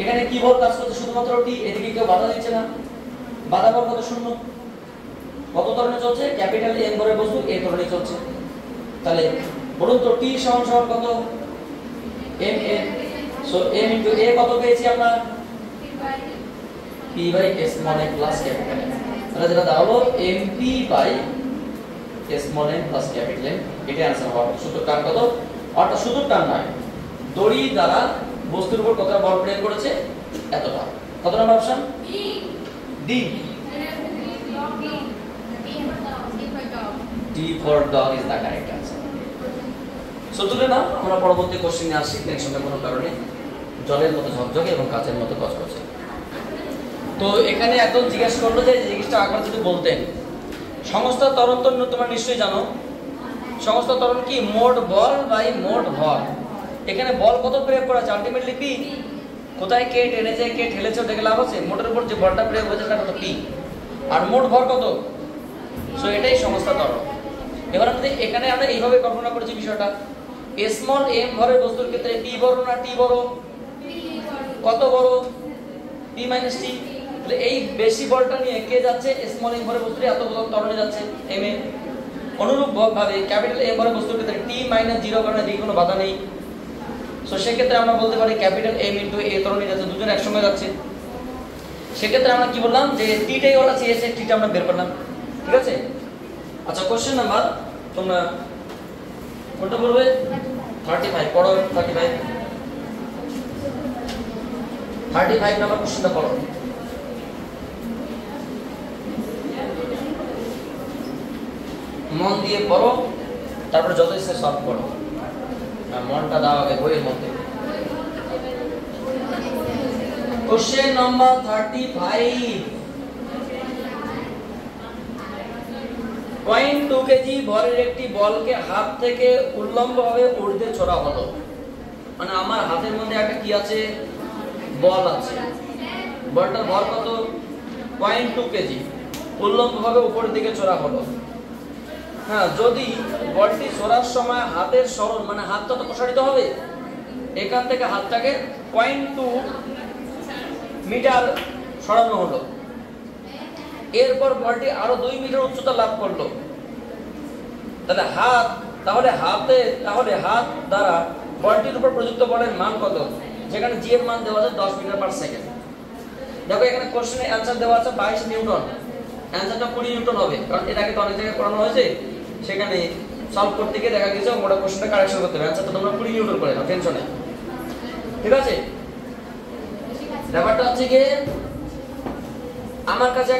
এখানে কি বল কাজ করছে শুধুমাত্র টি, এদিকে কেউ বাধা দিচ্ছে না, বাধা বল কত শূন্য, কত ধরনের চলছে ক্যাপিটাল M ভরের বস্তু এই ধরনের চলছে। তাহলে বলুন তো টি সমান সমান কত m n, সো m ইনটু a কত পেয়েছি আমরা p by small m plus capital M, তাহলে যেটা দাঁড়ালো mp by small m plus capital M, এটা आंसर হবে। সূত্র টান কত, অর্থাৎ সূত্র টান নয়, দড়ি দ্বারা বস্তুর উপর কতটা বল প্রয়োগ করেছে এতটা। কত নম্বর option D, D for dog is the correct answer. So তুলে নাও, আমরা পরবর্তী কোশ্চেনে আসি। টেনশনের কোনো কারণে জলের মতো ঝকঝকে এবং কাচের মতো কচকচে। তো এখানে একদম জিজ্ঞাসা করলো যে জিনিসটা আগে যদি বলতেন, সমস্ত ত্বরণ তো তোমরা নিশ্চয়ই জানো, সমস্ত ত্বরণ কি মোট বল বাই মোট ভর। এখানে বল কত প্রয়োগ করা আছে আলটিমেটলি পি, কোথায় কে টেনেছে কে ঠেলেছে ওটাকে লাভ আছে, মোটের উপর যে বলটা প্রয়োগ হয়েছে সেটা কত পি, আর মোট ভর কত, সো এটাই সমস্ত ত্বরণ। এবার আমাদের এখানে আমরা এইভাবে কল্পনা করেছি বিষয়টা, স্মল m ভরের বস্তুর ক্ষেত্রে p বড় না t বড়, কত বড় p মাইনাস t, তাহলে এই বেশি বলটা নিয়ে কে যাচ্ছে স্মল m ভরের বস্তুর এত বড় ত্বরণে যাচ্ছে m এ। অনুরূপ ভাবে ক্যাপিটাল M ভরের বস্তুর ক্ষেত্রে t মাইনাস 0 কারণে দিকে কোনো বাধা নেই, সো সেই ক্ষেত্রে আমরা বলতে পারি ক্যাপিটাল M ইনটু a ত্বরণে যাচ্ছে, দুজন একসঙ্গে যাচ্ছে। সেই ক্ষেত্রে আমরা কি বললাম যে t টাই ওটা চেয়েছে, t টা আমরা বের করলাম, ঠিক আছে। আচ্ছা, কোশ্চেন নাম্বার তোমরা কোনটা বলবে 35 পড়ো, 35 নাম্বার কোশ্চেনটা পড়ো। মন দিয়ে পড়ো, তারপরে যত ইচ্ছে সলভ করো, আর মনটা দাও আগে বইয়ের মধ্যে। কোশ্চেন নাম্বার 35, 0.2 কেজি ভরের একটি বলকে হাত থেকে উল্লম্বভাবে ঊর্ধ্বে ছোড়া হলো, মানে আমার হাতের মধ্যে একটা কি আছে বল আছে, বলটার ভর কত 0.2 কেজি, উল্লম্বভাবে উপরের দিকে ছোড়া হলো। হ্যাঁ, যদি বলটি ছোড়ার সময় হাতের সরণ মানে হাতটা তো প্রসারিত হবে, এখান থেকে হাতটাকে 0.2 মিটার সরানো হলো, এরপর বলটি আরো 2 মিটার উচ্চতা লাভ করলো, তাহলে হাত দ্বারা বলটির উপর প্রযুক্ত বলের মান কত, যেখানে জি এর মান দেওয়া আছে 10 মিটার পার সেকেন্ড। দেখো এখানে কোশ্চেনে অ্যানসার দেওয়া আছে 22 নিউটন, অ্যানসারটা 20 নিউটন হবে, কারণ এর আগে তো অনেক জায়গায় পড়ানো হয়েছে, সেখানে সলভ করতে গিয়ে দেখা গেছে ওটা কোশ্চেনটা কারেকশন করতে হবে, অ্যানসারটা তোমরা 20 নিউটন করে নাও, টেনশন নেই, ঠিক আছে। ব্যাপারটা হচ্ছে কি আমার কাছে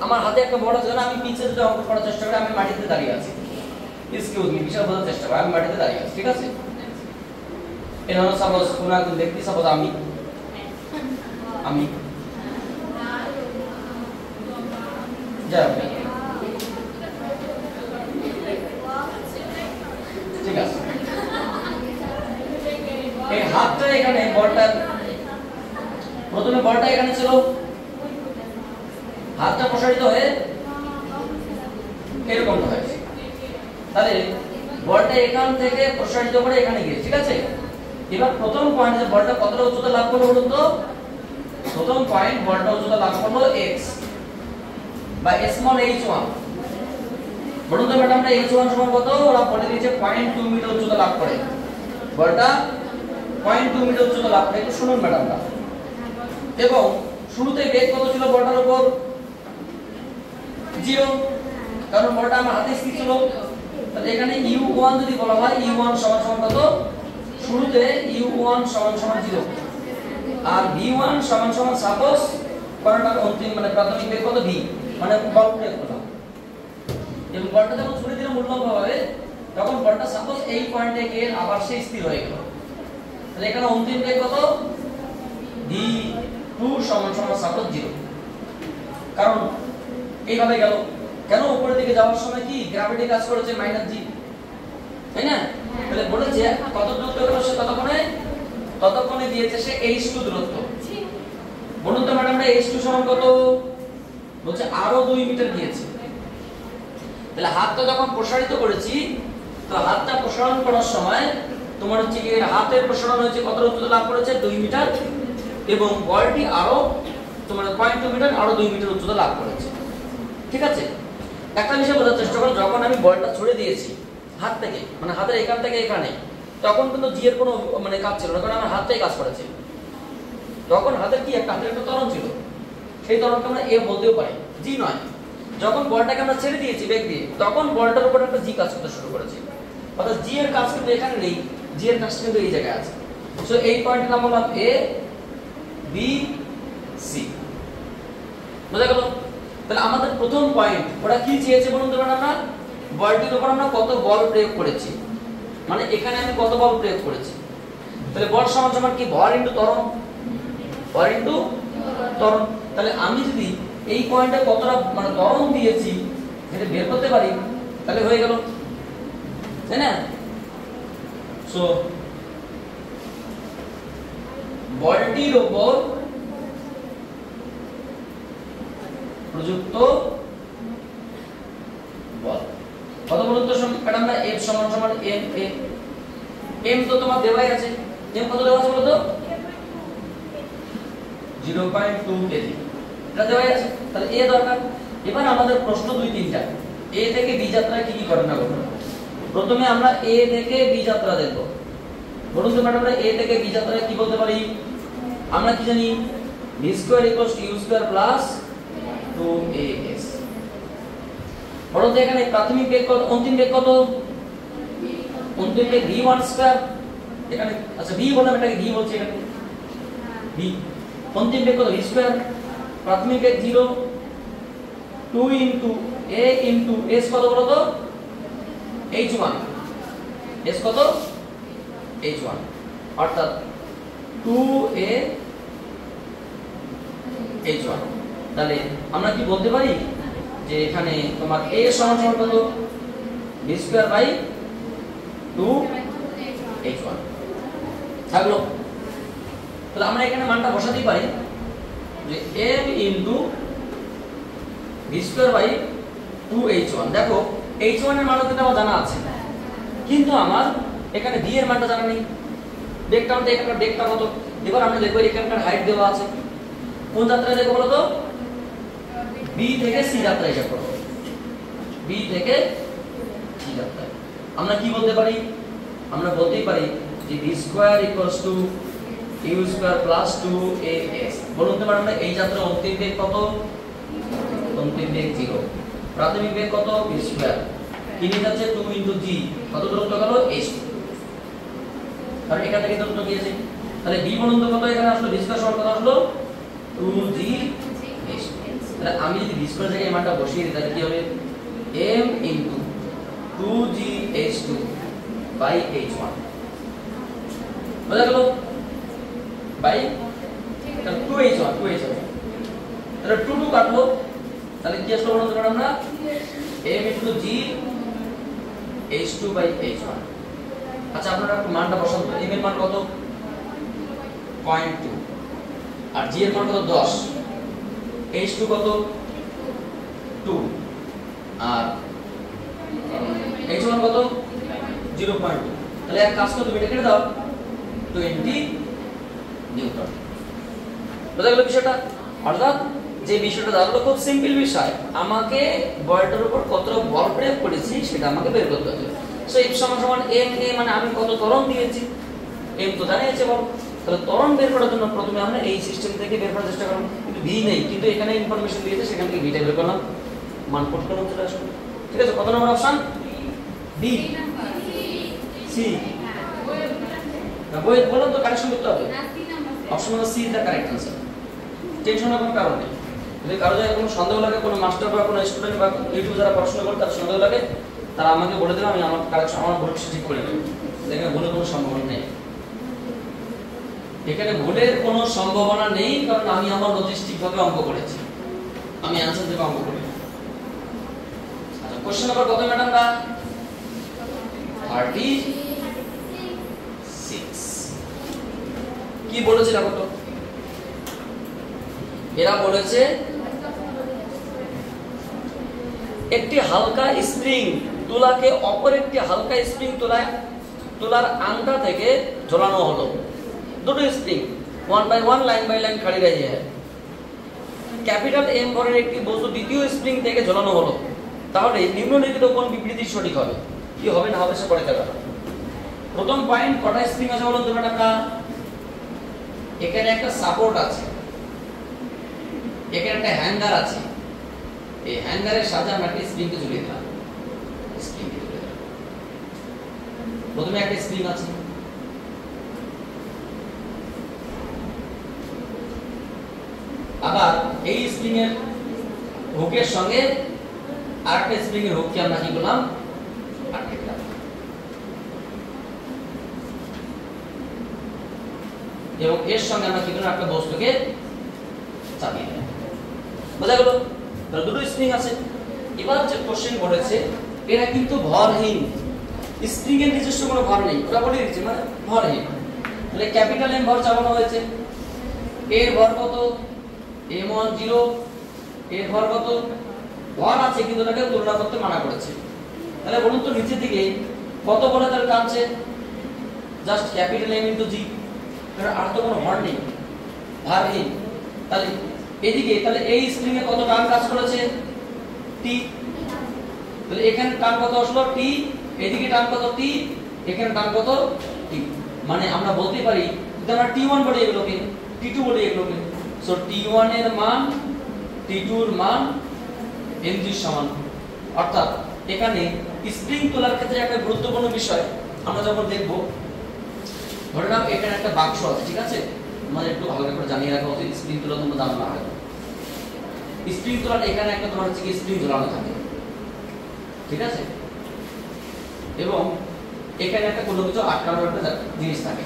আমার হাতে একটা বল আছে, আমি পিছে যদি অঙ্ক করার চেষ্টা করি, আমি মাটিতে দাঁড়িয়ে আছি, এক্সকিউজ মি, বিষয় বোঝার চেষ্টা করো। আমি মাটিতে দাঁড়িয়ে আছি, ঠিক আছে? এটা হলো সাপোজ কোন একজন ব্যক্তি, সাপোজ আমি যাই হোক, ঠিক আছে। এই হাতটা এখানে, বলটা প্রথমে বলটা এখানে ছিল, হাতটা প্রসারিত হয়ে এরকম হয়েছে, তাহলে বলটা এখান থেকে প্রসারিত করে এখানে গিয়েছে, ঠিক আছে? এবার প্রথম পয়েন্ট যে বলটা কতটা উচ্চতা লাভ করলো বলুন তো? প্রথম পয়েন্ট বলটা উচ্চতা লাভ করলো x বা স্মল h1। বলুন তো ম্যাডাম, আমরা h1 সমান কত? ওরা বলে দিয়েছে 0.2 মিটার উচ্চতা লাভ করে, বলটা 0.2 মিটার উচ্চতা লাভ করে। একটু শুনুন ম্যাডামরা। এবং শুরুতে বেগ কত ছিল বলটার উপর? 0, কারণ বলটা আমার হাতে স্থির ছিল। তাহলে এখানে u1 যদি বলা হয়, u1 সমান সমান কত? শুরুতে u1 সমান সমান 0, আর v1 সমান সমান সাপোজ কোনটার অন্তিম মানে প্রাথমিক বেগ কত? v, মানে বল প্রয়োগ করলাম। এবং বলটা যখন ছুড়ে দিলে মূল্যায়ন হবে, তখন বলটা সাপোজ এই পয়েন্টে গিয়ে আবার সেই স্থির হয়ে গেল। তাহলে এখানে অন্তিম বেগ কত? v2 সমান সমান সাপোজ 0, কারণ এইভাবে গেল। কেন? উপরের দিকে যাওয়ার সময় কি গ্র্যাভিটি কাজ করেছে -g, তাই না? তাহলে বলেছে কত দূরত্ব গেল সে ততক্ষণে দিয়েছে সে h2 দূরত্ব। বলুন তো ম্যাডাম, h2 সমান কত? বলছে আরো 2 মিটার দিয়েছে। তাহলে হাতটা যখন প্রসারিত করেছি, তো হাতটা প্রসারণ করার সময় তোমার হচ্ছে কি হাতের প্রসারণ হয়েছে, কত উচ্চতা লাভ করেছে? 2 মিটার, এবং বলটি আরো তোমার 0.2 মিটার, আরো 2 মিটার উচ্চতা লাভ করেছে, ঠিক আছে? একটা বিষয় বোঝার চেষ্টা করো, যখন আমি বলটা ছুড়ে দিয়েছি হাত থেকে, মানে হাতের এখান থেকে এখানে, তখন কিন্তু জি এর কোনো মানে কাজ ছিল না, কারণ আমার হাতটাই কাজ করেছে। তখন হাতের কি একটা ত্বরণ ছিল, সেই ত্বরণকে আমরা এ বলতেও পারি, জি নয়। যখন বলটাকে আমরা ছেড়ে দিয়েছি বেগ দিয়ে, তখন বলটার উপর একটা জি কাজ করতে শুরু করেছে। অর্থাৎ জি এর কাজ কিন্তু এখানে নেই, জি এর কাজ কিন্তু এই জায়গায় আছে। সো এই পয়েন্টের নাম বললাম এ বি সি। বুঝা গেল? তাহলে আমাদের প্রথম পয়েন্ট ওরা কি চেয়েছে বলুন তো? আমরা বলটির উপর আমরা কত বল প্রয়োগ করেছি, মানে এখানে আমি কত বল প্রয়োগ করেছি। তাহলে বল সমান সমান কি? ভর ইনটু ত্বরণ, ভর ইনটু ত্বরণ। তাহলে আমি যদি এই পয়েন্টে কতটা মানে ত্বরণ দিয়েছি যেটা বের করতে পারি, তাহলে হয়ে গেল, তাই না? সো বলটির উপর প্রযুক্ত বল কত বলুন তো ম্যাডাম? না F সমান সমান m a, m তো তোমার দেওয়াই আছে, m কত দেওয়া আছে বলো তো? 0.2 kg, এটা দেওয়াই আছে। তাহলে a দরকার। এবার আমাদের প্রশ্ন 2-3টা, a থেকে b যাত্রায় কি কি ঘটনা ঘটবে। প্রথমে আমরা a থেকে b যাত্রা দেখব। বলুন তো ম্যাডাম, আমরা a থেকে b যাত্রায় কি বলতে পারি? আমরা কি জানি? v square = u square plus 2as। বলুন তো এখানে প্রাথমিক বেগ কত, অন্তিম বেগ কত? অন্তিম বেগ v1 স্কয়ার। এখানে আচ্ছা v বললাম, এটাকে v বলছি, এখানে v। অন্তিম বেগ কত? v square. প্রাথমিক বেগ 0, 2 ইনটু a ইনটু s কত বলো তো? h1। s কত? h1, অর্থাৎ 2a h1। তাহলে আমরা কি বলতে পারি যে এখানে তোমার a সমান সমান কত? v স্কয়ার বাই 2h1 থাকলো। তাহলে আমরা এখানে মানটা বসাতেই পারি যে m into v square by 2h1। দেখো h1 এর মানও কিন্তু আমার জানা আছে, কিন্তু আমার এখানে v এর মানটা জানা নেই। বেগটা আমাদের এখানকার বেগটা কত? এবার আমরা দেখব এখানকার হাইট দেওয়া আছে। কোন যাত্রায় দেখো বলো তো? b থেকে c যাত্রায় হিসাব করব। b থেকে c যাত্রায় আমরা কি বলতে পারি? আমরা বলতেই পারি যে v square = u square plus 2as। বলুন তো আমরা এই যাত্রার অন্তিম বেগ কত? অন্তিম বেগ 0। প্রাথমিক বেগ কত? v square. কি নিয়ে যাচ্ছে? 2 * g। কত দূরত্ব গেল? h। কারণ এখান থেকে দূরত্ব গিয়েছে। তাহলে v বলুন তো কত এখানে আসলো? v স্কয়ার সমান কত আসলো? 2g h। তাহলে আমি যদি v স্কয়ার জায়গায় এই মানটা বসিয়ে দিই, তাহলে কি হবে? m * 2GH2 বাই H1 বোঝা গেল বাই 2H1 তাহলে 2 কাটলো তাহলে কি আসলো বলুন তো আমরা m * g H2 by H1 আচ্ছা আপনারা একটু মানটা বসান তো m এর মান কত 0.2 আর g এর মান কত 10 H2 কত 2 আর H1 কত 0.2 তাহলে এক কাজ করো তুমি এটা কেটে দাও 20 নিউটন বুঝা গেল বিষয়টা অর্থাৎ যে বিষয়টা দাঁড়ালো খুব সিম্পল বিষয় আমাকে বলটার উপর কতটা বল প্রয়োগ করেছি সেটা আমাকে বের করতে হবে সো F সমান m a মানে আমি কত ত্বরণ দিয়েছি m তো জানিয়েছে বল তাহলে ত্বরণ বের করার জন্য প্রথমে আমরা এই সিস্টেম থেকে বের করার চেষ্টা করব কিন্তু v নেই কিন্তু এখানে ইনফরমেশন দিয়েছে সেখান থেকে v টা বের করলাম মান পুট করলাম চলে আসলো ঠিক আছে কত নম্বর অপশন b c না বই বলুন তো কারেকশন করতে হবে option number c is the correct answer tension হওয়ার কোনো কারণ নেই যদি কারো যদি কোনো সন্দেহ লাগে কোনো মাস্টার বা কোনো স্টুডেন্ট বা ইউটিউব যারা পড়াশোনা করে তার সন্দেহ লাগে তারা আমাকে বলে দেবে আমি আমার কারেকশন আমার ভুল ঠিক করে দেব দেখেন ভুলের কোনো সম্ভাবনা নেই এখানে ভুলের কোনো সম্ভাবনা নেই কারণ আমি আমার লজিস্টিকভাবে অঙ্ক করেছি আমি आंसर দেব অঙ্ক করে আচ্ছা কোশ্চেন নাম্বার কত ম্যাডাম না 36 কি বলেছিল কত এরা বলেছে একটি হালকা স্প্রিং তুলাকে অপর একটি হালকা স্প্রিং তুলার আংটা থেকে ঝোলানো হলো দুটো spring 1 by 1 line by line खड़ी रही है ক্যাপিটাল এম ভরের একটি বস্তু দ্বিতীয় স্প্রিং থেকে ঝোলানো হলো তাহলে নিম্নলিখিত কোন বিবৃতি সঠিক হবে কি হবে না হবে সে পরে দেখা প্রথম পয়েন্ট কটা স্প্রিং আছে বলুন তোমরা টাকা এখানে একটা সাপোর্ট আছে এখানে একটা হ্যাঙ্গার আছে এই হ্যাঙ্গারের সাথে আমরা একটা স্প্রিং কে ঝুলিয়ে দিলাম প্রথমে একটা স্প্রিং আছে আবার এই স্প্রিং এর হুকের সঙ্গে আরেকটা স্প্রিং এর হুককে আমরা কি করলাম আটকে দিলাম এবং এর সঙ্গে আমরা কি করলাম একটা বস্তুকে চাপিয়ে দিলাম বোঝা গেল তাহলে দুটো স্প্রিং আছে এবার যে কোশ্চেন বলেছে এরা কিন্তু ভরহীন স্প্রিং এর নিজস্ব কোনো ভর নেই ওরা বলে দিয়েছে মানে ভরহীন তাহলে ক্যাপিটাল এম ভর চাপানো হয়েছে এর ভর কত m1 0 এর ভর কত ভর আছে কিন্তু এটাকে তুলনা করতে মানা করেছে তাহলে বলুন তো নিচের দিকে কত বলে তার টানছে জাস্ট ক্যাপিটাল M * g কারণ আর তো কোনো ভর নেই ভরহীন তাহলে এদিকে তাহলে এই স্প্রিং এ কত টান কাজ করেছে t তাহলে এখানে টান কত আসলো t এদিকে টান কত t এখানে টান কত t মানে আমরা বলতে পারি যদি আমরা t1 বলি এগুলোকে t2 বলি এগুলোকে সো t1 এর মান t2 এর মান mg সমান অর্থাৎ এখানে স্প্রিং তোলার ক্ষেত্রে একটা গুরুত্বপূর্ণ বিষয় আমরা যখন দেখব ধরে নাও এখানে একটা বাক্স আছে ঠিক আছে আমাদের একটু ভালো করে জানিয়ে রাখা উচিত স্প্রিং তোলা তোমরা জানো না হয়তো স্প্রিং তোলার এখানে একটা তোমার হচ্ছে কি স্প্রিং ঝোলানো থাকে ঠিক আছে এবং এখানে একটা কোনো কিছু আটকানোর একটা জিনিস থাকে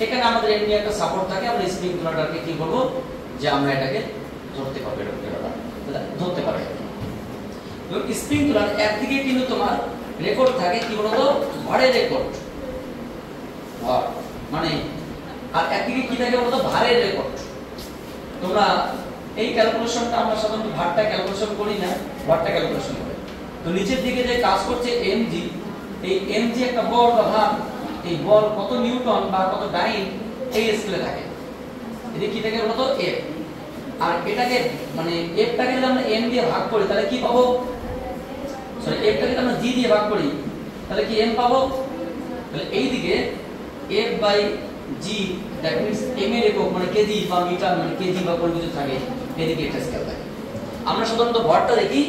এখানে আমাদের এমনি একটা সাপোর্ট থাকে আমরা স্প্রিং তোলাটাকে কি করব যে আমরা এটাকে ধরতে পারবো এটা ধরতে পারবো এবং স্প্রিং তোলার একদিকে কিন্তু তোমার রেকর্ড থাকে কি বলতো ভরের রেকর্ড ভর মানে আর একদিকে কি থাকে বলতো ভারের রেকর্ড তোমরা এই ক্যালকুলেশনটা আমরা সাধারণত ভারটা ক্যালকুলেশন করি না ভরটা ক্যালকুলেশন করি তো নিচের দিকে যে কাজ করছে mg এই mg একটা বল বা ভার এই বল কত নিউটন বা কত ডাইন এই স্কেলে থাকে এদিকে কি থাকে বলতো f আর এটাকে মানে f টাকে যদি আমরা m দিয়ে ভাগ করি তাহলে কি পাবো সরি f টাকে যদি আমরা g দিয়ে ভাগ করি তাহলে কি m পাবো তাহলে এই দিকে f by g that means m এর একক মানে কেজি বা মিটার মানে কেজি বা কোনো কিছু থাকে এদিকে একটা স্কেল থাকে আমরা সাধারণত ভরটা দেখি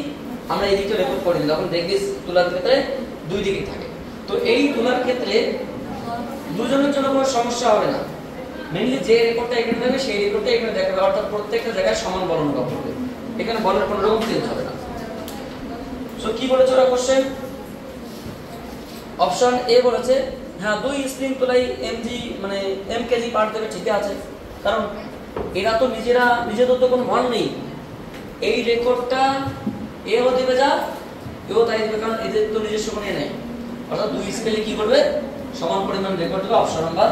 আমরা এই দিকটা রেকর্ড করে দিই তখন দেখবি তুলার ক্ষেত্রে দুই দিকে থাকে তো এই তুলার ক্ষেত্রে দুজনের জন্য কোনো সমস্যা হবে না মেইনলি যে রেকর্ডটা এখানে থাকবে সেই রেকর্ডটা এখানে দেখাবে অর্থাৎ প্রত্যেকটা জায়গায় সমান বল অনুভব করবে এখানে বলের কোনো রকম চেঞ্জ হবে না সো কি বলেছে ওরা কোশ্চেন অপশন এ বলেছে হ্যাঁ 2 স্প্রিং তোলাই এমজি মানে এম কেজি পার দেবে, ঠিক আছে, কারণ এরা তো নিজেদের তো কোনো ভর নেই, এই রেকর্ডটা এও দেবে যা এও তাই দেবে, কারণ এদের তো নিজস্ব কোনো নেই, অর্থাৎ 2 স্কেলে কি করবে সমান পরিমাণ রেকর্ড দেবে। Option number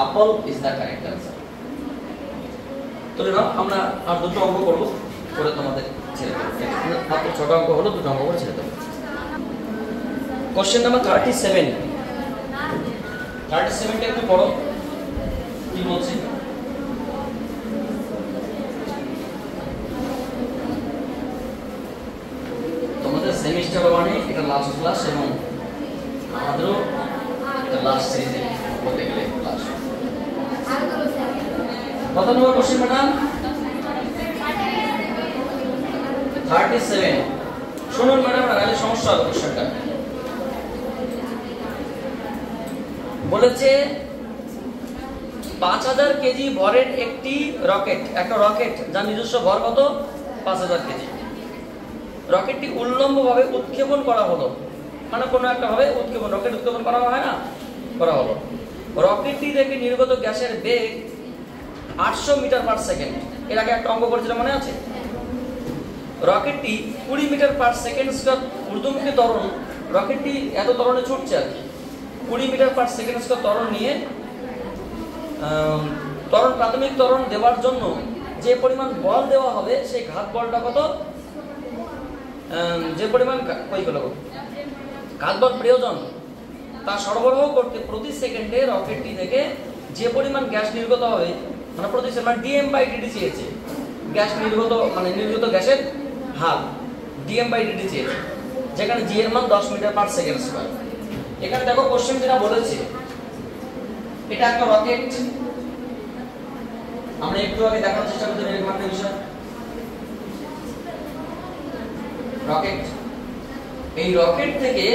আপল is the correct answer. তাহলে না আমরা আর দুটো অঙ্ক করব, করে তোমাদের ছেড়ে দেবো, মাত্র 6টা অঙ্ক হলো, 2টো অঙ্ক করে ছেড়ে দেবো। কোশ্চেন নাম্বার 37 টা একটু পড়ো কি বলছি। তোমাদের সেমিস্টার ওয়ানে এটা লাস্ট ক্লাস এবং আমাদেরও লাস্ট সিরিজে বলতে গেলে ক্লাস। কত নম্বর কোশ্চেন ম্যাডাম? 37। শুনুন ম্যাডাম, নাহলে সমস্যা হবে। কোশ্চেনটা বলেছে 5000 কেজি ভরের একটা রকেট যার নিজস্ব ভর কত 5000 কেজি। রকেটটি উল্লম্বভাবে উৎক্ষেপণ করা হলো, মানে কোনো একটা ভাবে রকেট উৎক্ষেপণ করা হয় না, করা হলো। রকেটটি থেকে নির্গত গ্যাসের বেগ 800 মিটার পার সেকেন্ড। এর আগে একটা অঙ্ক করেছিলাম, মনে আছে? রকেটটি 20 মিটার পার সেকেন্ড স্কয়ার ঊর্ধ্বমুখী ত্বরণ, রকেটটি এত ত্বরণে ছুটছে আর কি, 20 মিটার পার সেকেন্ড স্কয়ার ত্বরণ নিয়ে প্রাথমিক ত্বরণ দেওয়ার জন্য যে পরিমাণ বল দেওয়া হবে সেই ঘাত বলটা কত, যে পরিমাণ ঘাত বল প্রয়োজন তা সরবরাহ করতে প্রতি সেকেন্ডে রকেটটি থেকে যে পরিমাণ গ্যাস নির্গত হবে, মানে প্রতি সেকেন্ড dm/dt চেয়েছে, গ্যাস নির্গত গ্যাসের হার dm/dt চেয়েছে, যেখানে g এর মান 10 মিটার পার সেকেন্ড স্কয়ার। এখানে দেখো কোশ্চেন যেটা বলেছে, এটা একটা রকেট, আমরা একটু আগে দেখার চেষ্টা করতে এরকম একটা বিষয়, রকেট, এই রকেট থেকে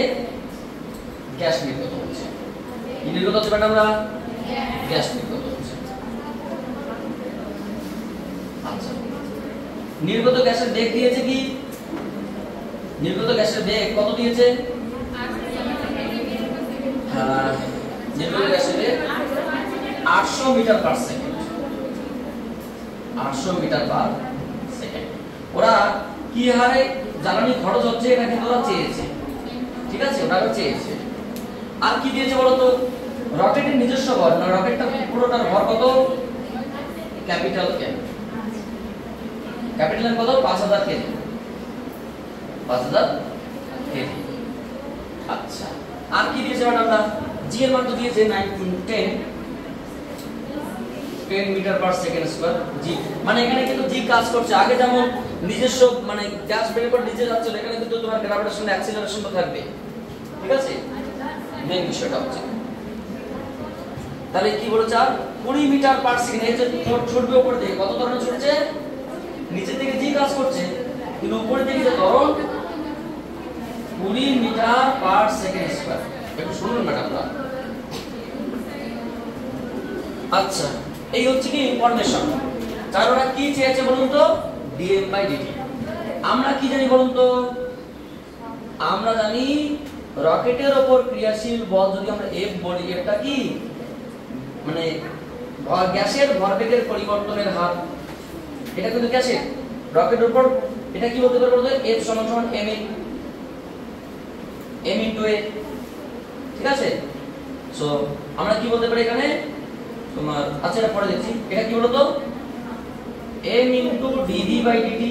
গ্যাস নির্গত হচ্ছে, কি নির্গত হচ্ছে আমরা গ্যাস নির্গত হচ্ছে। আচ্ছা, নির্গত গ্যাসের বেগ দিয়েছে কি, নির্গত গ্যাসের বেগ কত দিয়েছে? নির্গত গ্যাসের বেগ 800 metre per second, 800 metre per second. ওরা কি হারে জ্বালানি খরচ হচ্ছে এটা কিন্তু ওরা চেয়েছে, ঠিক আছে, ওরা চেয়েছে। আর কি দিয়েছে বলতো? রকেটের নিজস্ব ভর, না রকেটটা পুরোটার ভর কত? ক্যাপিটাল এম, ক্যাপিটাল এম কত? 5000 কেজি, 5000 কেজি। আচ্ছা, আর কি দিয়েছে ম্যাডাম? জি এর মান তো দিয়েছে 10 মিটার পার সেকেন্ড স্কয়ার। জি মানে এখানে কিন্তু জি কাজ করছে, আগে যেমন নিজস্ব মানে গ্যাস বের করে নিচে যাচ্ছিল, এখানে কিন্তু তোমার গ্র্যাভিটেশন অ্যাক্সিলারেশন তো থাকবে, ঠিক আছে, মেইন বিষয়টা হচ্ছে। তাহলে কি বলেছে? আর 20 মিটার পার সেকেন্ড, এই যে ছুটবে উপর দিকে, কত ত্বরণে ছুটছে? নিচে থেকে জি কাজ করছে, কিন্তু উপরে দিকে যে ত্বরণ 20 মিটার পার সেকেন্ড স্কয়ার। একটু শুনুন ম্যাডামরা। আচ্ছা, এই হচ্ছে কি ইনফরমেশন। তার ওরা কি চেয়েছে বলুন তো? dm/dt। আমরা কি জানি বলুন তো? আমরা জানি রকেটের উপর ক্রিয়াশীল বল যদি আমরা F বলি, এটা কি মানে গ্যাসের ভরবেগের পরিবর্তনের হার, এটা কিন্তু গ্যাসের রকেটের উপর, এটা কি বলতে পারবো? F = m * a, ঠিক আছে। সো আমরা কি বলতে পারি এখানে তোমার, আচ্ছা এটা পরে দেখছি, এটা কি বলতো? m * dv/dt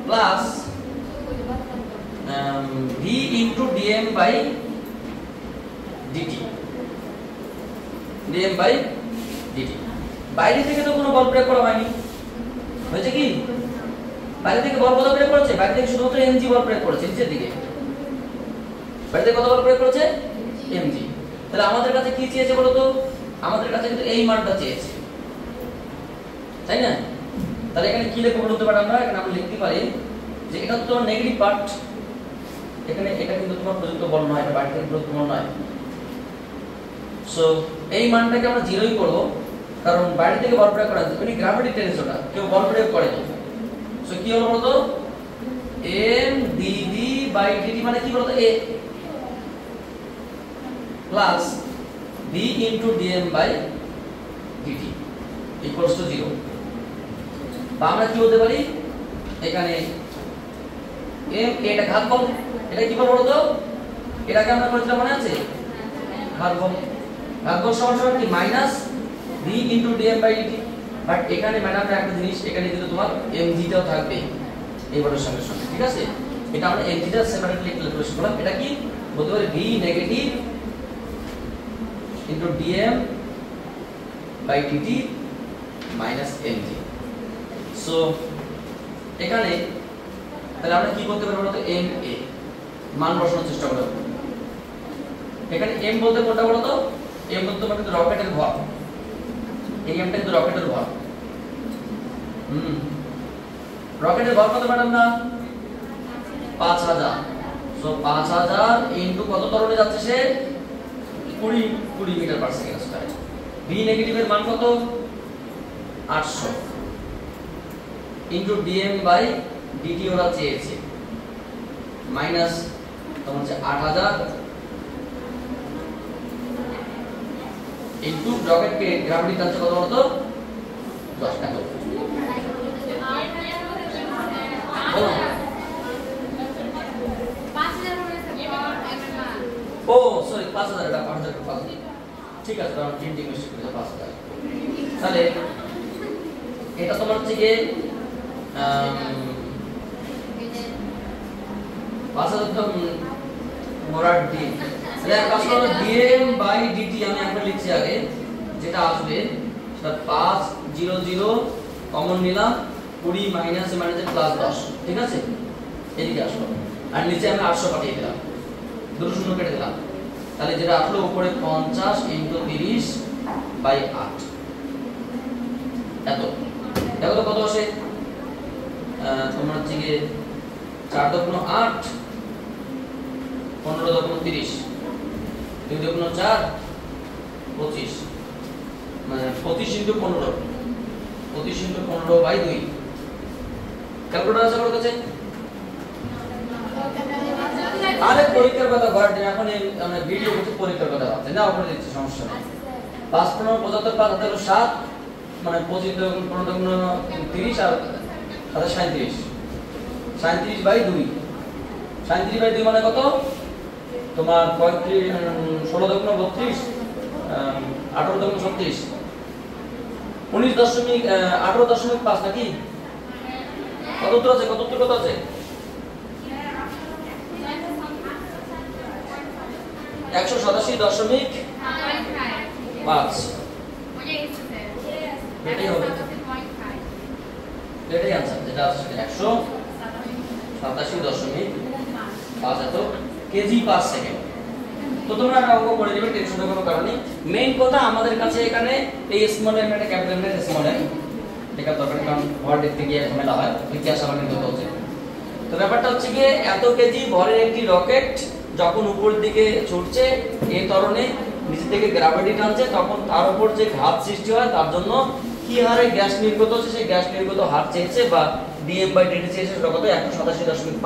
plus v * dm/dt, dm/dt। বাইরে থেকে তো কোনো বল প্রয়োগ করা হয়নি, হয়েছে কি? বাইরে থেকে বল কত প্রয়োগ করেছে? বাইরে থেকে শুধুমাত্র mg বল প্রয়োগ করেছে, নিচের দিকে বাইরে থেকে কত বল প্রয়োগ করেছে? mg। তাহলে আমাদের কাছে কি চেয়েছে বলো তো? আমাদের কাছে কিন্তু এই মানটা চেয়েছে, তাই না? তাহলে এখানে কি লিখে বলতে পারি আমরা? এখানে আমরা লিখতে পারি যে এটা তো নেগেটিভ পার্ট, এখানে এটা কিন্তু তোমার প্রযুক্ত বল নয়, এটা বাইরে থেকে প্রযুক্ত বল নয়। সো এই মানটাকে আমরা জিরোই করব, কারণ বাইরে থেকে বল প্রয়োগ করা হচ্ছে, মানে গ্র্যাভিটি টেন্স, ওটা কেউ বল প্রয়োগ করেনি। সো কি হলো বলতো? m dv/dt মানে কি বলতো? a plus V into DM by DT equals to 0। বা আমরা কি বলতে পারি এখানে এম এটা ঘাতফল, এটা কি বলবো তো, এটাকে আমরা করেছিলাম মনে আছে ঘাতফল। ঘাতফল সমান সমান কি minus V into DM by DT. But এখানে ম্যাডাম একটা জিনিস, এখানে কিন্তু তোমার এমজি টাও থাকবে এই বড়ের সঙ্গে সঙ্গে, ঠিক আছে। এটা আমরা এমজি টা সেপারেটলি ক্যালকুলেশন করলাম। এটা কি বলতে পারি V negative into DM by DT minus MG. So এখানে তাহলে আমরা কি করতে পারবো বলতো, এম এ মান বসানোর চেষ্টা করব। এখানে এম বলতে কোনটা বলো তো, এম বলতে মানে কিন্তু রকেটের ভর, এই এমটা কিন্তু রকেটের ভর। রকেটের ভর কত ম্যাডাম না 5000। সো 5000 ইনটু কত ত্বরণে যাচ্ছে সে 20 metre per second square. V নেগেটিভের মান কত 800 ইনটু ডিএম বাই ডিটি ওরা চেয়েছে মাইনাস তোমার হচ্ছে 8000 ইনটু রকেটকে গ্র্যাভিটি টানছে কত বলতো 10 টাকা। বলো ও সরি 5000, এটা 5000 ঠিক আছে, কারণ প্রিন্টিং মিস্টেক করেছে 5000। তাহলে এটা তোমার হচ্ছে কি 5000 তো মোরাট ডি, তাহলে এক কাজ করো ডিএম বাই ডিটি আমি একবার লিখছি আগে, যেটা আসবে সেটা 500 কমন নিলাম 20 মাইনাস মাইনাসে প্লাস 10, ঠিক আছে। এদিকে আসলো আর নিচে আমি 800 পাঠিয়ে দিলাম, দুটো শূন্য কেটে দিলাম। তাহলে যেটা আসলো উপরে 50 ইনটু 30 বাই 8 এত। দেখো তো কত আসে, তোমার হচ্ছে কি 4 দশমিক 8, 15 দশমিক 30, 2 দশমিক 4, 25, মানে 25 ইনটু 15, 25 ইনটু 15 বাই 2। ক্যালকুলেটর আছে আমার কাছে? আরে পরীক্ষার কথা ঘর দিন, এখন আমরা ভিডিও করতে পরীক্ষার কথা ভাবছি না, ওপরে দিচ্ছি, সমস্যা নেই। 5 15 75 5 হাজার 7, মানে 25 দশমিক 15 দশমিক 30 আর 37 37 বাই 2, 37 বাই 2 মানে কত তোমার 35 16 দশমিক 32, 18 দশমিক 36, 19 দশমিক 18 দশমিক 5 নাকি কত উত্তর আছে, কত উত্তর কত আছে 187.5। এটাই হবে, এটাই आंसर, যেটা আছে 187.5 এত কেজি পার সেকেন্ড। তো তোমরা অঙ্ক করে নেবে, টেনশনের কোনো কারণ নেই। মেইন কথা আমাদের কাছে এখানে এই স্মল এম এটা ক্যাপিটাল এম স্মল এম এটা দরকার, কারণ ভর দেখতে গিয়ে ঝামেলা হয়, ইতিহাস আমার নিতে হচ্ছে। তো ব্যাপারটা হচ্ছে গিয়ে এত কেজি ভরের একটি রকেট যখন উপরের দিকে ছুটছে এই ত্বরণে নিচে থেকে গ্র্যাভিটি টানছে, তখন তার উপর যে ঘাত সৃষ্টি হয় তার জন্য কি হারে গ্যাস নির্গত হচ্ছে সেই গ্যাস নির্গত হার চেয়েছে বা ডিএম বাই ডিটি চেয়েছে, সেটা কত 187.5।